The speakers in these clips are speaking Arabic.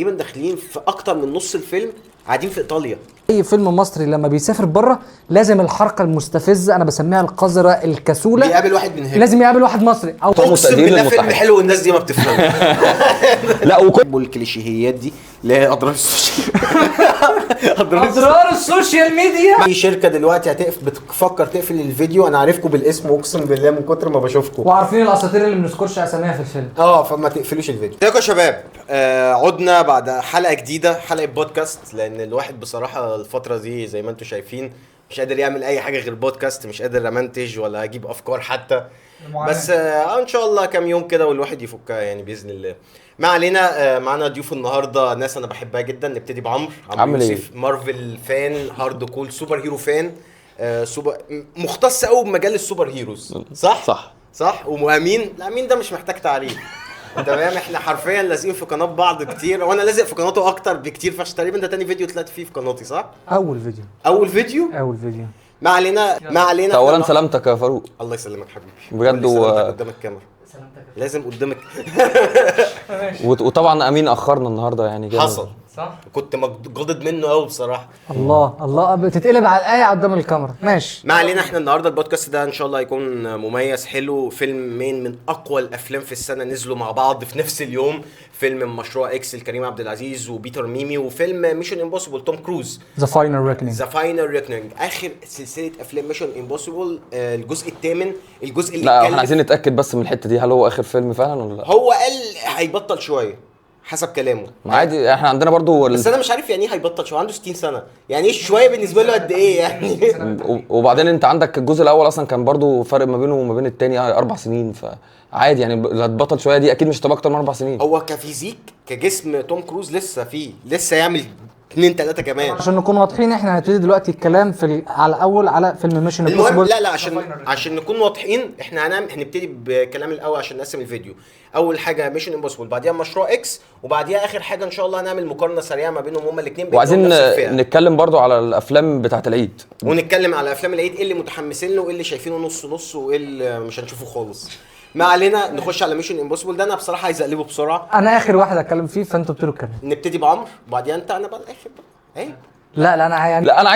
تقريبا داخلين في اكتر من نص الفيلم قاعدين في ايطاليا. اي فيلم مصري لما بيسافر بره لازم الحركه المستفزه، انا بسميها القذره الكسوله، بيقابل واحد من هنا، لازم يقابل واحد مصري او اقسم بالله فيلم حلو والناس دي ما بتفهمش. لا وكل الكليشيهيات دي اللي هي اضرار السوشيال اضرار السوشيال ميديا. في شركه دلوقتي بتفكر تقفل الفيديو، انا عارفكم بالاسم اقسم بالله من كتر ما بشوفكم، وعارفين الاساطير اللي ما بنذكرش اساميها في الفيلم. فما تقفلوش الفيديو. ازيكم يا شباب؟ عدنا بعد حلقه جديده، حلقه بودكاست، لان الواحد بصراحه الفتره دي زي ما انتم شايفين مش قادر يعمل اي حاجه غير بودكاست، مش قادر امنتج ولا اجيب افكار حتى. بس ان شاء الله كام يوم كده والواحد يفكها يعني باذن الله. ما علينا. معانا ضيوف النهارده ناس انا بحبها جدا. نبتدي بعمرو يوسف، مارفل فان، هارد كول، سوبر هيرو فان، سوبر مختص قوي بمجال السوبر هيروز. صح. وامين، الامين ده مش محتاج تعريف. تمام. احنا حرفيا لازقين في قناه بعض كتير، وانا لازق في قناته اكتر بكتير، فاش تقريبا ده تاني فيديو طلعت فيه في قناتي، صح؟ اول فيديو. ما علينا. اولا سلامتك يا فاروق. الله يسلمك حبيبي بجد. قدام الكاميرا لازم قدامك. وطبعا امين اخرنا النهارده يعني جدا. حصل صح. كنت جادد منه قوي بصراحه. الله بتتقلب على الايه قدام الكاميرا. ماشي. ما علينا. احنا النهارده البودكاست ده ان شاء الله هيكون مميز حلو. فيلمين من اقوى الافلام في السنه نزلوا مع بعض في نفس اليوم، فيلم مشروع اكس لكريم عبد العزيز وبيتر ميمي، وفيلم ميشن امبوسيبل توم كروز ذا فاينل ريكنينج. اخر سلسله افلام ميشن امبوسيبل، الجزء الثامن، الجزء اللي لا احنا عايزين نتاكد بس من الحته دي، هل هو اخر فيلم فعلا ولا لا؟ هو قال هيبطل شويه حسب كلامه. عادي، احنا عندنا برضو بس انا مش عارف يعني ايه هيبطل شويه، عنده 60 سنه، يعني ايه شويه بالنسبه له قد ايه يعني؟ وبعدين انت عندك الجزء الاول اصلا كان برضو فرق ما بينه وما بين الثاني 4 سنين، فعادي يعني هتبطل شويه دي اكيد مش هتبقى اكتر من 4 سنين. هو كفيزيك كجسم توم كروز لسه يعمل 2-3 كمان. عشان نكون واضحين احنا هنبتدي دلوقتي الكلام على فيلم ميشن امبوسيبل. لا عشان نكون واضحين، احنا هنبتدي بكلام الاول عشان نقسم الفيديو. اول حاجه ميشن امبوسيبل، بعديها مشروع اكس، وبعديها اخر حاجه ان شاء الله هنعمل مقارنه سريعه ما بينهم هما الاثنين. وعايزين نتكلم برضو على الافلام بتاعه العيد، ونتكلم على افلام العيد، ايه اللي متحمسين له وايه اللي شايفينه نص نص وايه اللي مش هنشوفه خالص. ما علينا. نخش على ميشن امبوسيبل ده. انا بصراحه عايز اقلبه بسرعه، انا اخر واحد اتكلم فيه فانتوا ابتدوا الكلام. نبتدي بعمرو وبعدين انت، انا بقى الاخر بقى. لا انا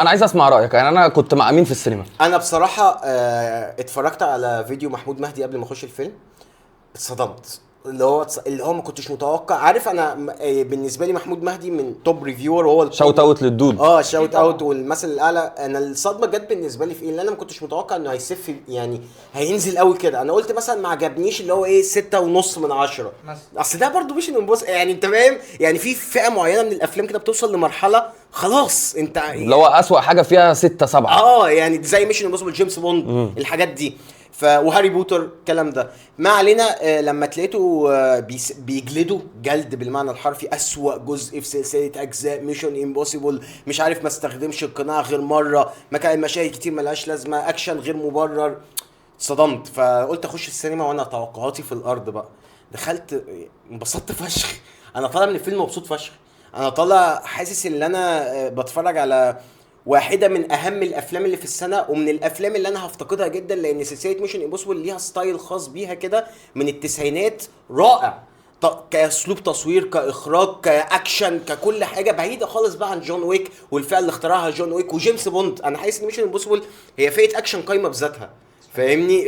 عايز اسمع رايك. يعني انا كنت مع امين في السينما. انا بصراحه اتفرجت على فيديو محمود مهدي قبل ما اخش الفيلم، اتصدمت. اللي هو ما كنتش متوقع. عارف انا بالنسبه لي محمود مهدي من توب ريفيور، هو شاوت اوت للدود. شاوت اوت والمثل الاعلى. انا الصدمه جت بالنسبه لي في ايه، اللي انا ما كنتش متوقع انه هيسف يعني هينزل قوي كده. انا قلت مثلا ما عجبنيش اللي هو 6.5 من 10. اصل ده برضو مش نبص يعني، انت فاهم يعني، في فئه معينه من الافلام كده بتوصل لمرحله خلاص انت اللي هو اسوأ حاجه فيها 6-7. يعني زي ميشن امبوسيبل، جيمس بوند، الحاجات دي، وهاري بوتر الكلام ده. ما علينا. لما تلاقيته بيجلدوا جلد بالمعنى الحرفي اسوأ جزء في سلسله اجزاء ميشن امبوسيبل، مش عارف ما استخدمش القناع غير مره، ما كان المشاهد كتير ملهاش لازمه، اكشن غير مبرر. صدمت، فقلت اخش السينما وانا توقعاتي في الارض بقى. دخلت انبسطت فشخ. انا طالع من الفيلم مبسوط فشخ. انا طالع حاسس ان انا بتفرج على واحدة من أهم الأفلام اللي في السنة، ومن الأفلام اللي أنا هفتقدها جدا، لأن سلسلة ميشن امبوسيبل ليها ستايل خاص بيها كده من التسعينات رائع، كأسلوب تصوير، كإخراج، كأكشن، ككل حاجة بعيدة خالص بقى عن جون ويك والفئة اللي اخترعها جون ويك وجيمس بوند. أنا حاسس إن ميشن امبوسيبل هي فئة أكشن قايمة بذاتها، فاهمني؟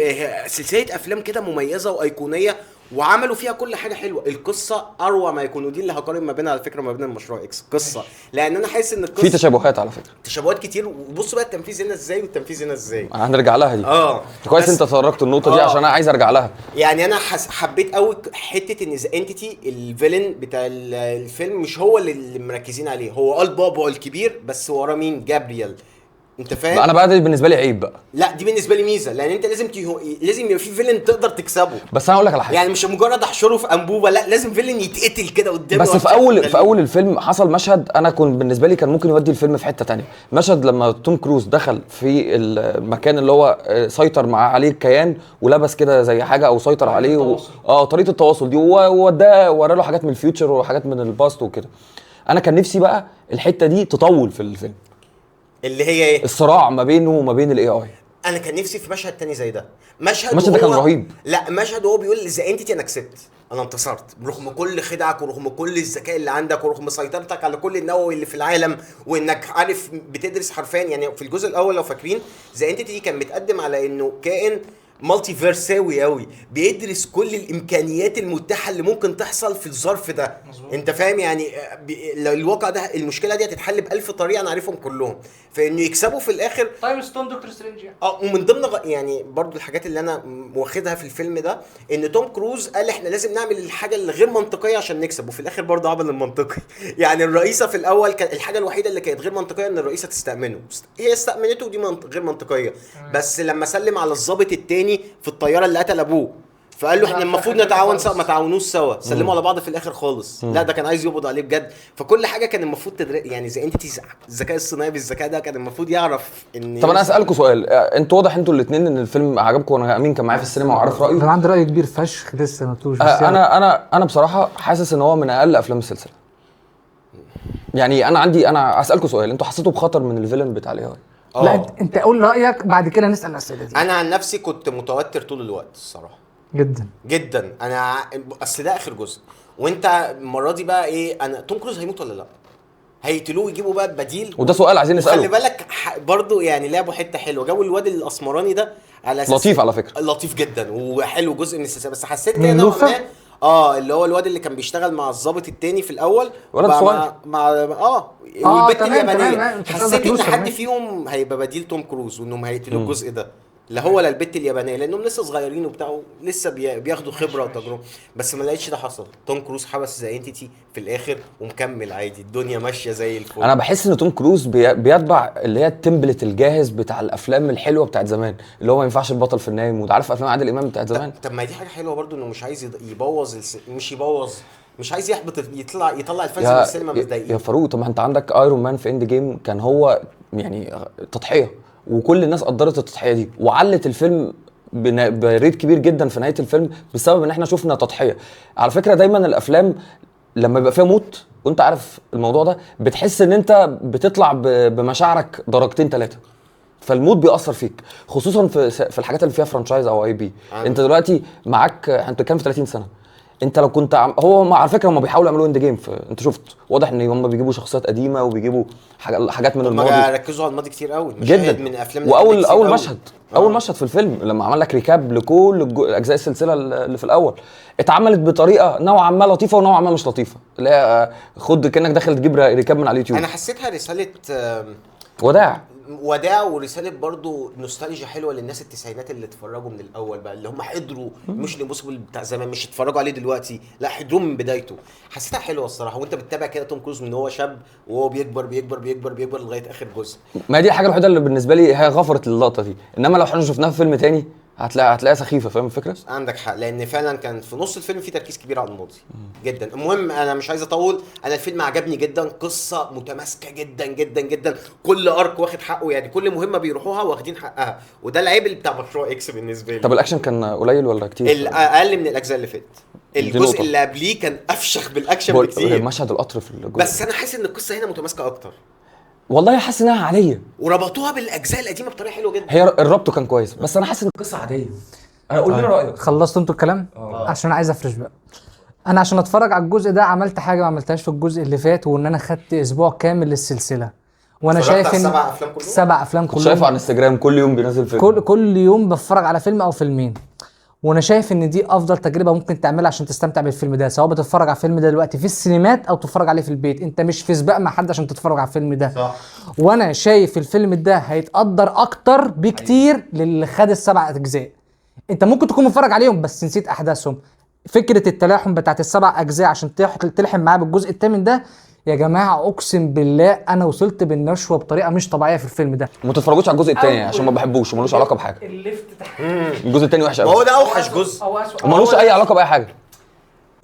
سلسلة أفلام كده مميزة وأيقونية، وعملوا فيها كل حاجه حلوه. القصه اروع ما يكون، ودي اللي هقارن ما بينها على فكره ما بين المشروع اكس قصه، لان انا حاسس ان القصه في تشابهات على فكره، تشابهات كتير. وبص بقى التنفيذ هنا ازاي والتنفيذ هنا ازاي. هنرجع لها دي. كويس انت تطرقت النقطه دي عشان انا عايز ارجع لها. يعني انا حبيت قوي حته ان ذا انتيتي الفيلن بتاع الفيلم مش هو اللي مركزين عليه، هو البابا الكبير بس وراه مين؟ جابرييل. انت فاهم؟ انا بقى دي بالنسبه لي عيب بقى. لا دي بالنسبه لي ميزه، لان انت لازم يبقى في فيلن تقدر تكسبه. بس انا اقول لك على حاجه، يعني مش مجرد احشره في انبوبه، لا لازم فيلن يتقتل كده قدامي. بس في اول الفيلم حصل مشهد انا كنت بالنسبه لي كان ممكن يودي الفيلم في حته تانية. مشهد لما توم كروز دخل في المكان اللي هو سيطر معاه عليه الكيان ولبس كده زي حاجه او سيطر عليه طريقه التواصل دي، وده ورا له حاجات من الفيوتشر وحاجات من الباست وكده. انا كان نفسي بقى الحته دي تطول في الفيلم، اللي هي ايه؟ الصراع ما بينه وما بين الاي اي. انا كان نفسي في مشهد تاني زي ده. المشهد ده كان رهيب. لا مشهد هو بيقول ذا انتيتي انا كسبت، انا انتصرت رغم كل خدعك ورغم كل الذكاء اللي عندك ورغم سيطرتك على كل النووي اللي في العالم، وانك عارف بتدرس حرفيا. يعني في الجزء الاول لو فاكرين ذا انتيتي كان متقدم على انه كائن مالتي فيرساوي قوي، بيدرس كل الامكانيات المتاحه اللي ممكن تحصل في الظرف ده. مزبوط. انت فاهم يعني لو الواقع ده المشكله دي هتتحل ب1000 طريقه انا عارفهم كلهم، فانه يكسبوا في الاخر تايم ستون دكتور سترينج يعني. ومن ضمن يعني برضو الحاجات اللي انا واخدها في الفيلم ده ان توم كروز قال احنا لازم نعمل الحاجه الغير منطقيه عشان نكسب، وفي الاخر برضو عمل المنطقي. يعني الرئيسه في الاول كان الحاجه الوحيده اللي كانت غير منطقيه ان الرئيسه تستأمنه، هي استأمنته ودي غير منطقيه. بس لما سلم على الضابط التاني في الطياره اللي قتل ابوه فقال له احنا المفروض نتعاون سوا، ما تعاونوش سوا، سلموا على بعض في الاخر خالص. لا ده كان عايز يقبض عليه بجد. فكل حاجه كان المفروض يعني زي انت الذكاء الصناعي بالذكاء ده كان المفروض يعرف ان. طب انا اسالكم سؤال، انتوا واضح انتوا الاثنين ان الفيلم عجبكم، وانا امين كان معايا في السينما وعارف رايه. انا عندي راي كبير فشخ لسه ما توش. انا بصراحه حاسس ان هو من اقل افلام السلسله. يعني انا اسالكم سؤال، انتوا حسيتوا بخطر من الفيلن بتاع الاي اي؟ لا انت قول رايك بعد كده نسال الاسئله دي. انا عن نفسي كنت متوتر طول الوقت الصراحه جدا. انا اصل ده اخر جزء، وانت المره دي بقى ايه، انا توم كروز هيموت ولا لا؟ هيقتلوه ويجيبوا بقى بديل؟ وده سؤال عايزين نساله. خلي بالك برضو يعني لعبوا حته حلوه، جابوا الواد الاسمراني ده على اساس لطيف على فكره، لطيف جدا وحلو جزء من السلسله. بس حسيت كده نوعا ما اللي هو الواد اللي كان بيشتغل مع الضابط التاني في الاول ولد صغير مع والبت اليابانيه. حسيت ان حد فيهم هيبقى بديل توم كروز وانهم هيقتلوا الجزء ده، لا هو لا البت اليابانيه، لانهم لسه صغيرين وبتاعوا لسه بياخدوا خبره وتجربه. بس ما لقيتش ده حصل. توم كروز حبس زي انتيتي في الاخر ومكمل عادي، الدنيا ماشيه زي الفل. انا بحس ان توم كروز بيتبع اللي هي التمبلت الجاهز بتاع الافلام الحلوه بتاعت زمان، اللي هو ما ينفعش البطل في النايم، وده عارف افلام عادل امام بتاعت زمان. طب ما دي حاجه حلوه برضو، انه مش عايز يبوظ مش عايز يحبط، يطلع الفانز من السينما متضايقين. يا فاروق، طب ما انت عندك ايرون مان في اند جيم كان هو يعني تضحيه، وكل الناس قدرت التضحيه دي وعلت الفيلم بريت كبير جدا في نهايه الفيلم بسبب ان احنا شفنا تضحيه. على فكره دايما الافلام لما يبقى فيها موت وانت عارف الموضوع ده بتحس ان انت بتطلع بمشاعرك درجتين 3، فالموت بيأثر فيك، خصوصا في الحاجات اللي فيها فرانشايز او اي بي. انت دلوقتي معاك، انت كام في 30 سنه، انت لو كنت هو على فكره هم بيحاولوا يعملوا اند جيم، انت شفت واضح ان هم بيجيبوا شخصيات قديمه وبيجيبوا حاجات من الماضي. هم ركزوا على الماضي كتير قوي جدا من افلام. واول مشهد اول مشهد في الفيلم لما عمل لك ريكاب لكل اجزاء السلسله اللي في الاول، اتعملت بطريقه نوعا ما لطيفه ونوعا ما مش لطيفه، اللي هي خد كانك داخل تجيب ريكاب من على اليوتيوب. انا حسيتها رساله وداع ورساله برضو نوستالجيا حلوه للناس التسعينات اللي اتفرجوا من الاول بقى، اللي هم حضروا مش امبوسيبل بتاع زمان، مش اتفرجوا عليه دلوقتي، لا حضروه من بدايته. حسيتها حلوه الصراحه، وانت بتتابع كده توم كروز من هو شاب وهو بيكبر بيكبر بيكبر بيكبر لغايه اخر جزء. ما دي الحاجه الوحيده اللي بالنسبه لي هي غفرت اللقطه دي، انما لو احنا شفناها في فيلم تاني هتلاقيها سخيفه. فاهم الفكره؟ عندك حق، لان فعلا كان في نص الفيلم في تركيز كبير على الماضي جدا. المهم انا مش عايز اطول، انا الفيلم عجبني جدا، قصه متماسكه جدا جدا جدا، كل ارك واخد حقه، يعني كل مهمه بيروحوها واخدين حقها، وده العيب اللي بتاع مشروع اكس بالنسبه لي. طب الاكشن كان قليل ولا كتير؟ اقل من الاجزاء اللي فاتت. الجزء اللي قبليه كان افشخ بالاكشن بكتير. مشهد القطر في الجزء، بس انا حاسس ان القصه هنا متماسكه اكتر. والله حاسس انها عاديه، وربطوها بالاجزاء القديمه بطريقه حلوه جدا. هي الربط كان كويس، بس انا حاسس ان القصه عاديه. انا قول لي رايك. خلصتوا انتوا الكلام؟ عشان عايز افرش بقى. انا عشان اتفرج على الجزء ده عملت حاجه ما عملتهاش في الجزء اللي فات، وان انا خدت اسبوع كامل للسلسله، وانا شايف ان 7 افلام كلهم شايفه على انستجرام كل يوم بينزل فيلم، كل يوم بتفرج على فيلم او فيلمين، وانا شايف ان دي افضل تجربه ممكن تعملها عشان تستمتع بالفيلم ده، سواء بتتفرج على الفيلم ده دلوقتي في السينمات او تتفرج عليه في البيت. انت مش في سباق مع حد عشان تتفرج على الفيلم ده، صح. وانا شايف الفيلم ده هيتقدر اكتر بكتير للي خد ال7 اجزاء. انت ممكن تكون متفرج عليهم بس نسيت احداثهم. فكره التلاحم بتاعت ال7 اجزاء عشان تلحم معاه بالجزء الثامن ده، يا جماعه اقسم بالله انا وصلت بالنشوه بطريقه مش طبيعيه في الفيلم ده. ما تتفرجوش على الجزء الثاني عشان ما بحبوش ومالوش علاقه بحاجه. الجزء الثاني وحش قوي، هو ده اوحش جزء ومالوش اي علاقه باي حاجه.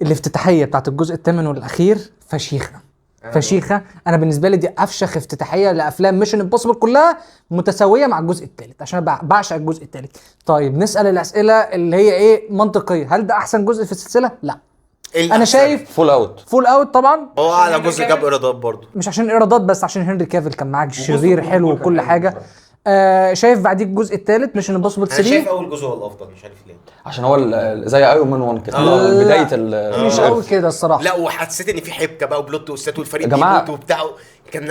الافتتاحيه بتاعت الجزء الثامن والاخير فشيخه. انا بالنسبه لي دي افشخ افتتاحيه لافلام ميشن امبوسيبل كلها، متساويه مع الجزء الثالث، عشان انا بعشق الجزء الثالث. طيب نسال الاسئله اللي هي ايه منطقيه، هل ده احسن جزء في السلسله؟ لا. انا شايف فول اوت طبعا هو اعلى جزء جاب ايرادات برضه، مش عشان ايرادات بس عشان هنري كافيل كان معاك شرير حلو وكل حاجه. شايف بعديه الجزء الثالث ميشن امبوسيبل انا 3. شايف اول جزء هو الافضل، مش عارف ليه. عشان هو زي ايرون مان 1 كده بدايه مش قوي كده الصراحه. لا وحسيت ان في حبكه بقى وبلوت تويستات والفريق يا جماعة. بيموت وبتاع. كان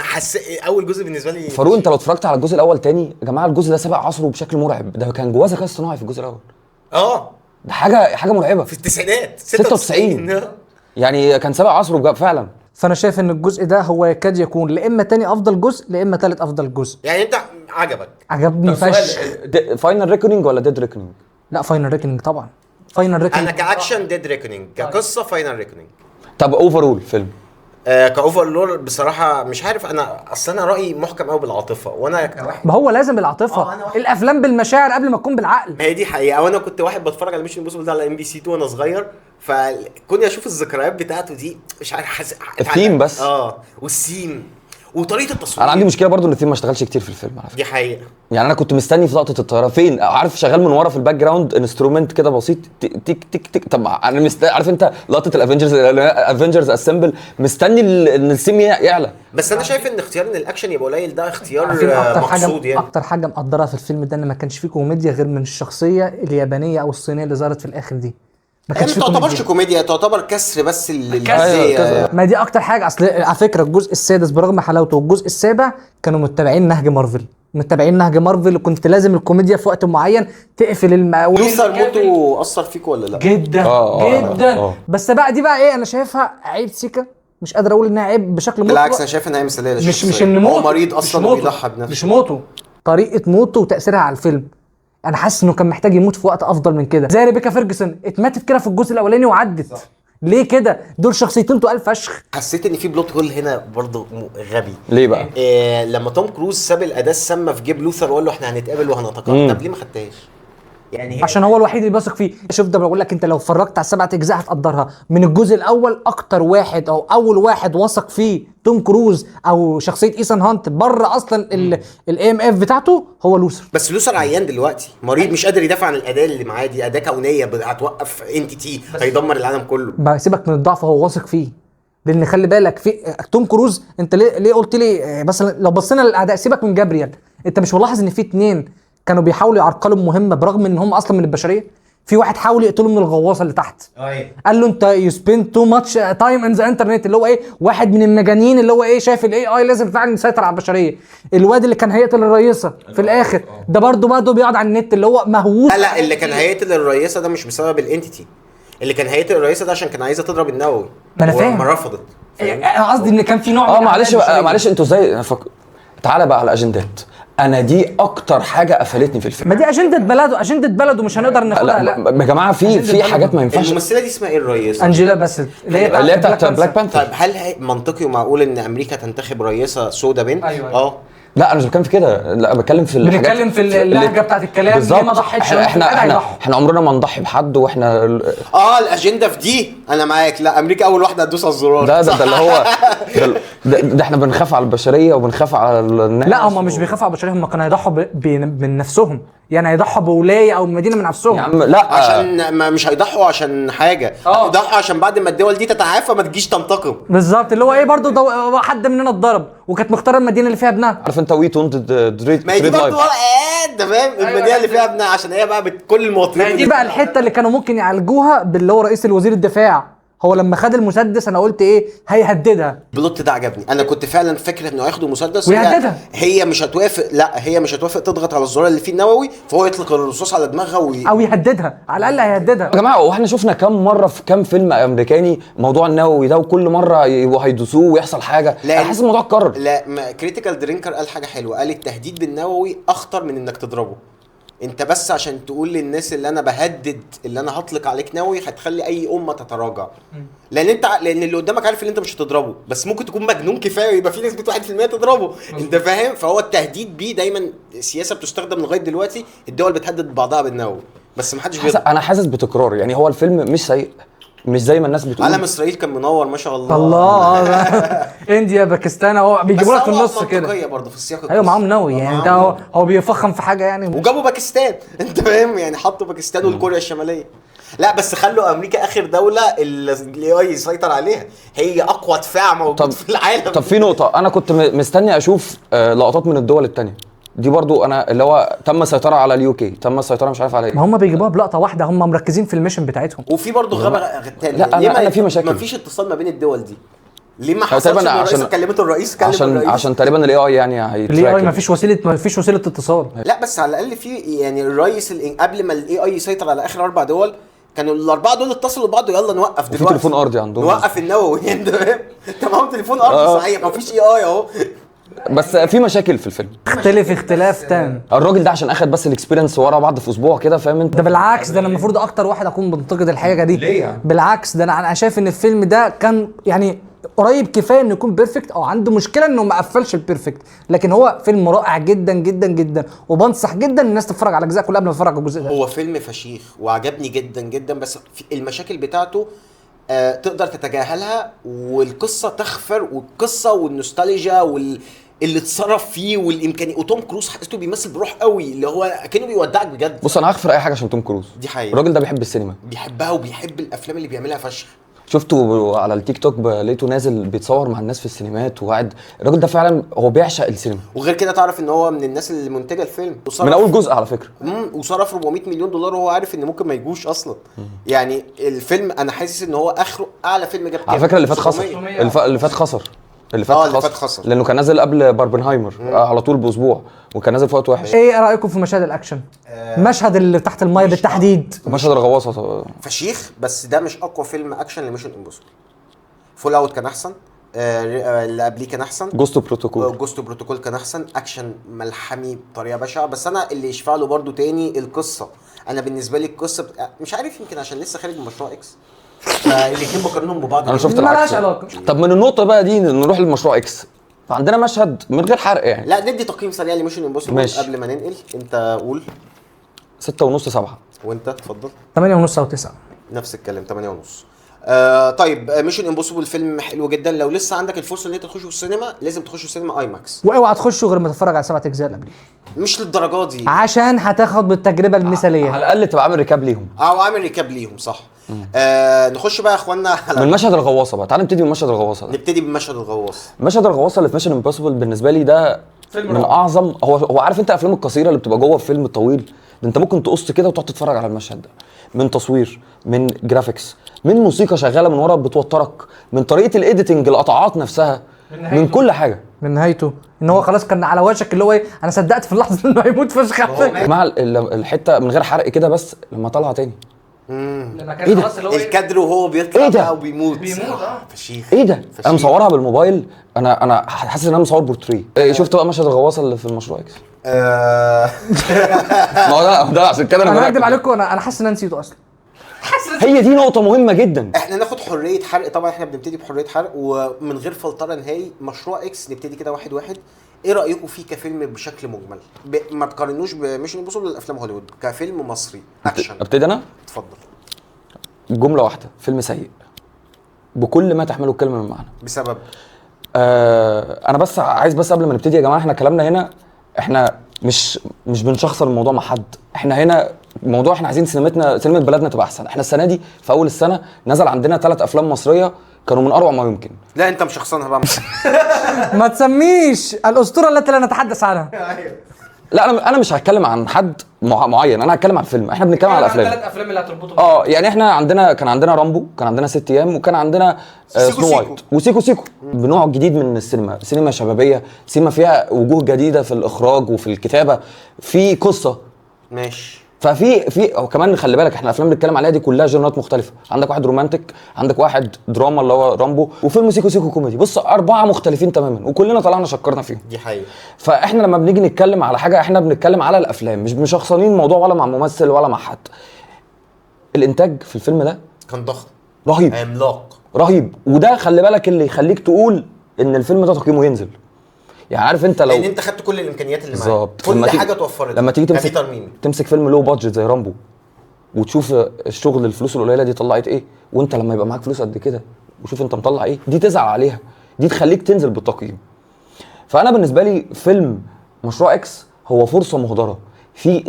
اول جزء بالنسبه لي فاروق انت لو اتفرجت على الجزء الاول تاني يا جماعه الجزء ده سابق عصره بشكل مرعب. ده كان جواه ذكاء اصطناعي في الجزء الاول. ده حاجه مرعبه في التسعينات 96 يعني كان سابق عصره فعلا. فانا شايف ان الجزء ده هو يكاد يكون لا اما تاني افضل جزء لا اما تالت افضل جزء. يعني انت عجبك؟ عجبني فشخ. فاينل ريكونينج ولا ديد ريكونينج؟ لا فاينل ريكنينج طبعا. فاينل ريكنينج انا كاكشن ديد ريكونينج، كقصه فاينل ريكونينج. طب اوفرول فيلم كاوفر لور بصراحه مش عارف. انا اصلا انا رايي محكم قوي بالعاطفه، وانا كواحد ما هو لازم بالعاطفه. الافلام بالمشاعر قبل ما تكون بالعقل. ما هي دي حقيقه. وانا كنت واحد بتفرج على ميشن امبوسيبل ده على ام بي سي 2 وانا صغير، فكوني اشوف الذكريات بتاعته دي مش عارف الثيم بس والسيم وطريقه التصوير. انا عندي مشكله برضو ان الثيم ما اشتغلش كتير في الفيلم على فكره. دي حقيقه. يعني انا كنت مستني في لقطه الطياره فين عارف شغال من ورا في الباك جراوند انسترومنت كده بسيط تك تك تك تك. طب انا عارف انت لقطه الافنجرز اسمبل مستني ان السيم يعلى. بس انا شايف ان اختيار ان الاكشن يبقى قليل ده اختيار أكتر مقصود. يعني اكتر حاجه مقدرها في الفيلم ده ان ما كانش فيه كوميديا غير من الشخصيه اليابانيه او الصينيه اللي ظهرت في الاخر دي. ما كانش ما فيه تعتبرش كوميديا، تعتبر كسر بس ما دي اكتر حاجه. اصل على فكره الجزء السادس برغم حلاوته والجزء السابع كانوا متبعين نهج مارفل وكنت لازم الكوميديا في وقت معين تقفل لوثر موتو اثر فيك ولا لا؟ جدا جدا. بس بقى دي بقى ايه، انا شايفها عيب سيكا. مش قادر اقول انها عيب بشكل مطلق. بالعكس انا شايف انها مثاليه للشخصيه. مش ان هو مريض اصلا وبيضحي بنفسه. مش موته، طريقه موته وتاثيرها على الفيلم. انا حاسس انه كان محتاج يموت في وقت افضل من كده. زي ريبيكا فيرجسون اتماتت كده في الجزء الاولاني وعدت. صح. ليه كده؟ دول شخصيتين تقال فشخ. حسيت ان في بلوت هول هنا برضه غبي. ليه بقى؟ لما توم كروز ساب الاداه السامه في جيب لوثر وقال له احنا هنتقابل وهنتقابل. طب ليه ما خدتهاش؟ يعني عشان هو الوحيد اللي بيثق فيه. شوف ده بقول لك انت لو اتفرجت على 7 اجزاء هتقدرها. من الجزء الاول اكتر واحد او اول واحد وثق فيه توم كروز او شخصيه ايثان هانت بره اصلا الاي ام اف بتاعته هو لوثر. بس لوثر عيان دلوقتي، مريض مش قادر يدافع عن الاداه اللي معاه دي. اداه كونيه هتوقف انتيتي هيدمر العالم كله. بقى سيبك من الضعف، هو واثق فيه. لان خلي بالك في توم كروز. انت ليه قلت لي بس لو بصينا للاعداء سيبك من جابريال، انت مش ملاحظ ان في 2 كانوا بيحاولوا يعرقلوا المهمه برغم ان هم اصلا من البشريه؟ في واحد حاول يقتله من الغواصه اللي تحت. قال له انت يو سبيند تو ماتش تايم ان ذا انترنت، اللي هو ايه، واحد من المجانين اللي هو ايه شايف الاي اي لازم فعلا يسيطر على البشريه. الواد اللي كان هيقتل الرئيسه في الاخر ده برضه بيقعد على النت اللي هو مهووس. لا اللي كان هيقتل الرئيسه ده مش بسبب الانتيتي. اللي كان هيقتل الرئيسه ده عشان كان عايزه تضرب النووي. ما انا فاهم. ما رفضت. انا قصدي ان كان في نوع معلش انتوا ازاي تعالى بقى على الاجندات. انا دي اكتر حاجه قفلتني في الفيلم. ما دي اجنده بلده مش هنقدر ناخدها. لا يا جماعه في حاجات ما ينفعش. الممثله دي اسمها ايه الرئيسه؟ انجيلا باسيت اللي هي بتاعت بلاك بانثر. طيب هل منطقي ومعقول ان امريكا تنتخب رئيسه سودا بنت؟ أيوة. لا انا مش بتكلم في كده، لا بتكلم في الحاجات، بنتكلم في اللهجه بتاعت الكلام اللي ما ضحتش. احنا عمرنا ما نضحي بحد واحنا الاجنده في دي انا معاك. لا امريكا اول واحده هتدوس على الزرار. ده اللي هو ده احنا بنخاف على البشريه وبنخاف على الناس. لا هم مش بيخافوا على البشريه، هم كانوا هيضحوا من نفسهم. يعني هيضحوا بولايه او مدينه من نفسهم. يا عم لا عشان ما مش هيضحوا عشان حاجه. هيضحوا عشان بعد ما الدول دي تتعافى ما تجيش تنتقم. بالظبط اللي هو ايه برضو حد مننا اتضرب وكانت مختاره المدينه اللي فيها ابنها. عارف انت وي تونت دريد ما دي برضه انت فاهم المدينه اللي فيها ابنها عشان هي بقى كل المواطنين. دي بقى الحته اللي كانوا ممكن يعالجوها باللي هو رئيس الوزير الدفاع. هو لما خد المسدس انا قلت ايه هيهددها. البلوت ده عجبني. انا كنت فعلا فاكر انه هياخدوا مسدس ويهددها. هي مش هتوافق. لا هي مش هتوافق تضغط على الزرار اللي فيه النووي فهو يطلق الرصاص على دماغها او يهددها. على الاقل هيهددها. يا جماعه واحنا شفنا كم مره في كم فيلم امريكاني موضوع النووي ده وكل مره هيدوسوه ويحصل حاجه. انا حاسس الموضوع اتكرر. لا كريتيكال درينكر قال حاجه حلوه. قال التهديد بالنووي اخطر من انك تضربه. انت بس عشان تقول للناس اللي انا بهدد اللي انا هطلق عليك نووي هتخلي اي امه تتراجع. لان اللي قدامك عارف ان انت مش هتضربه بس ممكن تكون مجنون كفايه يبقى في نسبه 1% تضربه. انت فاهم؟ فهو التهديد بيه دايما سياسه بتستخدم لغايه دلوقتي. الدول بتهدد بعضها بالنووي بس ما حدش انا حاسس بتكرار. يعني هو الفيلم مش سيء مش زي ما الناس بتقول. علم اسرائيل كان منور ما شاء الله. الله انديا باكستان اهو بيجيبوا لك في النص كده. منطقيه برضه في السياق. ايوه معاهم نووي يعني ده هو بيفخم في حاجه يعني. وجابوا باكستان انت فاهم يعني حطوا باكستان والكوريا الشماليه. لا بس خلوا امريكا اخر دوله الاي اي يسيطر عليها. هي اقوى دفاع موجود في العالم. طب في نقطه انا كنت مستني اشوف لقطات من الدول الثانيه. دي برضو انا اللي هو تم السيطره على اليو كي، تم السيطره مش عارف على ايه. ما هم بيجيبوها بلقطه واحده، هم مركزين في الميشن بتاعتهم. وفي برضه غباء تاني. لا انا في مشاكل، ما فيش اتصال ما بين الدول دي. ليه ما حصلش تقريباً ان الرئيس عشان- كلمت الرئيس كلم عشان الرئيس؟ عشان تقريبا الاي اي يعني ليه هيتراك. ما فيش وسيله اتصال. لا بس على الاقل في يعني الرئيس قبل ما الاي اي يسيطر على اخر 4 دول كانوا ال4 دول اتصلوا ببعض، يلا نوقف وفي دلوقتي تليفون ارضي عندهم نوقف النووي. انت فاهم؟ انت معاهم تليفون ارضي صحيح، ما فيش اي اهو. بس في مشاكل في الفيلم. اختلف اختلاف تام. الراجل ده عشان اخد بس الاكسبيرينس ورا بعض في اسبوع كده، فاهم انت؟ ده بالعكس، ده انا المفروض اكتر واحد اكون بنتقد الحاجه دي. ليه يعني؟ بالعكس، ده انا شايف ان الفيلم ده كان يعني قريب كفايه انه يكون بيرفكت، او عنده مشكله انه ما قفلش البيرفكت، لكن هو فيلم رائع جدا جدا جدا، وبنصح جدا الناس تتفرج على الاجزاء كلها قبل ما تتفرج على الجزء ده. هو فيلم فشيخ وعجبني جدا جدا، بس في المشاكل بتاعته تقدر تتجاهلها والقصه تخفر، والقصه والنوستالجيا اللي اتصرف فيه والامكانيه، وتوم كروز حسيته بيمثل بروح قوي، اللي هو كانه بيودعك بجد. بص انا هغفر اي حاجه عشان توم كروز، دي حقيقة. الراجل ده بيحب السينما، بيحبها وبيحب الافلام اللي بيعملها فشخ. شفته على التيك توك لقيته نازل بيتصور مع الناس في السينمات وقاعد. الراجل ده فعلا هو بيعشق السينما، وغير كده تعرف ان هو من الناس اللي منتجه الفيلم من اول جزء على فكره. وصرف 400 مليون دولار وهو عارف ان ممكن ما يجوش اصلا. يعني الفيلم انا حاسس ان هو اخره اعلى فيلم جاب على كام؟ فكره اللي فات خسر، 700. اللي فات خسر، اللي اللي فات فات خسر. لانه كان نازل قبل باربنهايمر على طول باسبوع، وكان نازل في وقت وحش. ايه رايكم في مشاهد الاكشن؟ مشهد اللي تحت المايه بالتحديد. مشهد الغواصه فشيخ، بس ده مش اقوى فيلم اكشن لميشن امبوسيبل. فول اوت كان احسن، اللي قبليه كان احسن، جوست بروتوكول، جوست بروتوكول كان احسن، اكشن ملحمي بطريقه بشعه. بس انا اللي يشفع له برضو تاني القصه. انا بالنسبه لي القصه مش عارف، يمكن عشان لسه خارج من مشروع اكس، فالاثنين بقارنهم ببعض. انا شفت ملهاش العكس. علاقة. طب من النقطه بقى دي نروح للمشروع اكس. فعندنا مشهد من غير حرق يعني، لا ندي تقييم سريع لميشن امبوسيبل ماشي. قبل ما ننقل. انت قول. 6.5 7. وانت اتفضل. 8.5 او 9. نفس الكلام 8.5. طيب ميشن امبوسيبل فيلم حلو جدا. لو لسه عندك الفرصه ان انت تخشه السينما لازم تخشه السينما اي ماكس. واوعى تخشه غير ما تتفرج على 7 اجزاء اللي قبليه، مش للدرجه دي، عشان هتاخد بالتجربه المثاليه. على الاقل تبقى عامل ريكاب ليهم. او عامل ريكاب ليهم صح. نخش بقى يا اخوانا من مشهد الغواصه بقى، تعال نبتدي من مشهد الغواصه ده. نبتدي بمشهد الغواص. مشهد الغواصه اللي في ميشن امبوسيبل بالنسبه لي ده من اعظم. هو عارف انت الافلام القصيره اللي بتبقى جوه الفيلم الطويل ده، انت ممكن تقص كده وتقعد تتفرج على المشهد ده، من تصوير، من جرافيكس، من موسيقى شغاله من ورا بتوترك، من طريقه الايديتنج، القطعات نفسها، من كل حاجه. من نهايته ان هو خلاص كان على وشك اللي هو ايه، انا صدقت في اللحظه انه هيموت فشخ. مع الحته من غير حرق كده، بس لما طلع تاني لما إيه كان ده؟ خلاص اللي هو الكادر وهو بيطلع إيه ده؟ بقى وبيموت. بيموت، فشيخ. ايه ده؟ فشيخ. انا مصورها بالموبايل، انا حاسس ان انا مصور بورتريه. شفت بقى مشهد الغواصه اللي في المشروع اكس؟ ما هو ده عشان كده انا بقولك. هكدب عليكم، انا حاسس ان انا نسيته اصلا. هي دي نقطه مهمه جدا. احنا ناخد حريه حرق طبعا، احنا بنبتدي بحريه حرق ومن غير فلتره نهائي. مشروع اكس نبتدي كده واحد واحد. ايه رايكم فيه كفيلم بشكل مجمل؟ ما تقارنوش بميشن امبوسيبل الافلام هوليوود، كفيلم مصري اكشن. ابتدي انا. اتفضل. جمله واحده، فيلم سيء بكل ما تحمله الكلمه من معنى. بسبب انا بس عايز بس قبل ما نبتدي يا جماعه، احنا كلامنا هنا احنا مش بنشخصن الموضوع مع حد. احنا هنا موضوع احنا عايزين سينما بلدنا تبقى احسن. احنا السنه دي في اول السنه نزل عندنا 3 افلام مصريه كانوا من اروع ما يمكن. لا انت مشخصنها بقى. ما تسميش الاسطوره التي لا نتحدث عنها. لا انا مش هتكلم عن حد معين، انا هتكلم عن الفيلم. احنا بنتكلم على الافلام. 3 افلام اللي هتربطهم. يعني احنا كان عندنا رامبو، كان عندنا 6 ايام، وكان عندنا سيكو سنو سيكو. وايت وسيكو سيكو. بنوع جديد من السينما، سينما شبابيه، سينما فيها وجوه جديده في الاخراج وفي الكتابه، في قصه. ماشي. ففي وكمان خلي بالك احنا الافلام اللي بنتكلم عليها دي كلها جنرات مختلفه. عندك واحد رومانتك، عندك واحد دراما اللي هو رامبو، وفيلم سيكو سيكو كوميدي. بص 4 مختلفين تماما، وكلنا طلعنا شكرنا فيهم. دي حقيقة. فاحنا لما بنيجي نتكلم على حاجه احنا بنتكلم على الافلام، مش مشخصنين الموضوع ولا مع ممثل ولا مع حد. الانتاج في الفيلم ده كان ضخم رهيب، عملاق رهيب. وده خلي بالك اللي يخليك تقول ان الفيلم ده تقييمه ينزل. يعني عارف انت لو لان انت خدت كل الامكانيات اللي معاك، بالظبط، كل حاجه اتوفرت. لما تيجي تمثيل تمسك فيلم لو بادجت زي رامبو وتشوف الشغل الفلوس القليله دي طلعت ايه، وانت لما يبقى معاك فلوس قد كده وشوف انت مطلع ايه، دي تزعل عليها، دي تخليك تنزل بالتقييم. فانا بالنسبه لي فيلم مشروع اكس هو فرصه مهدره في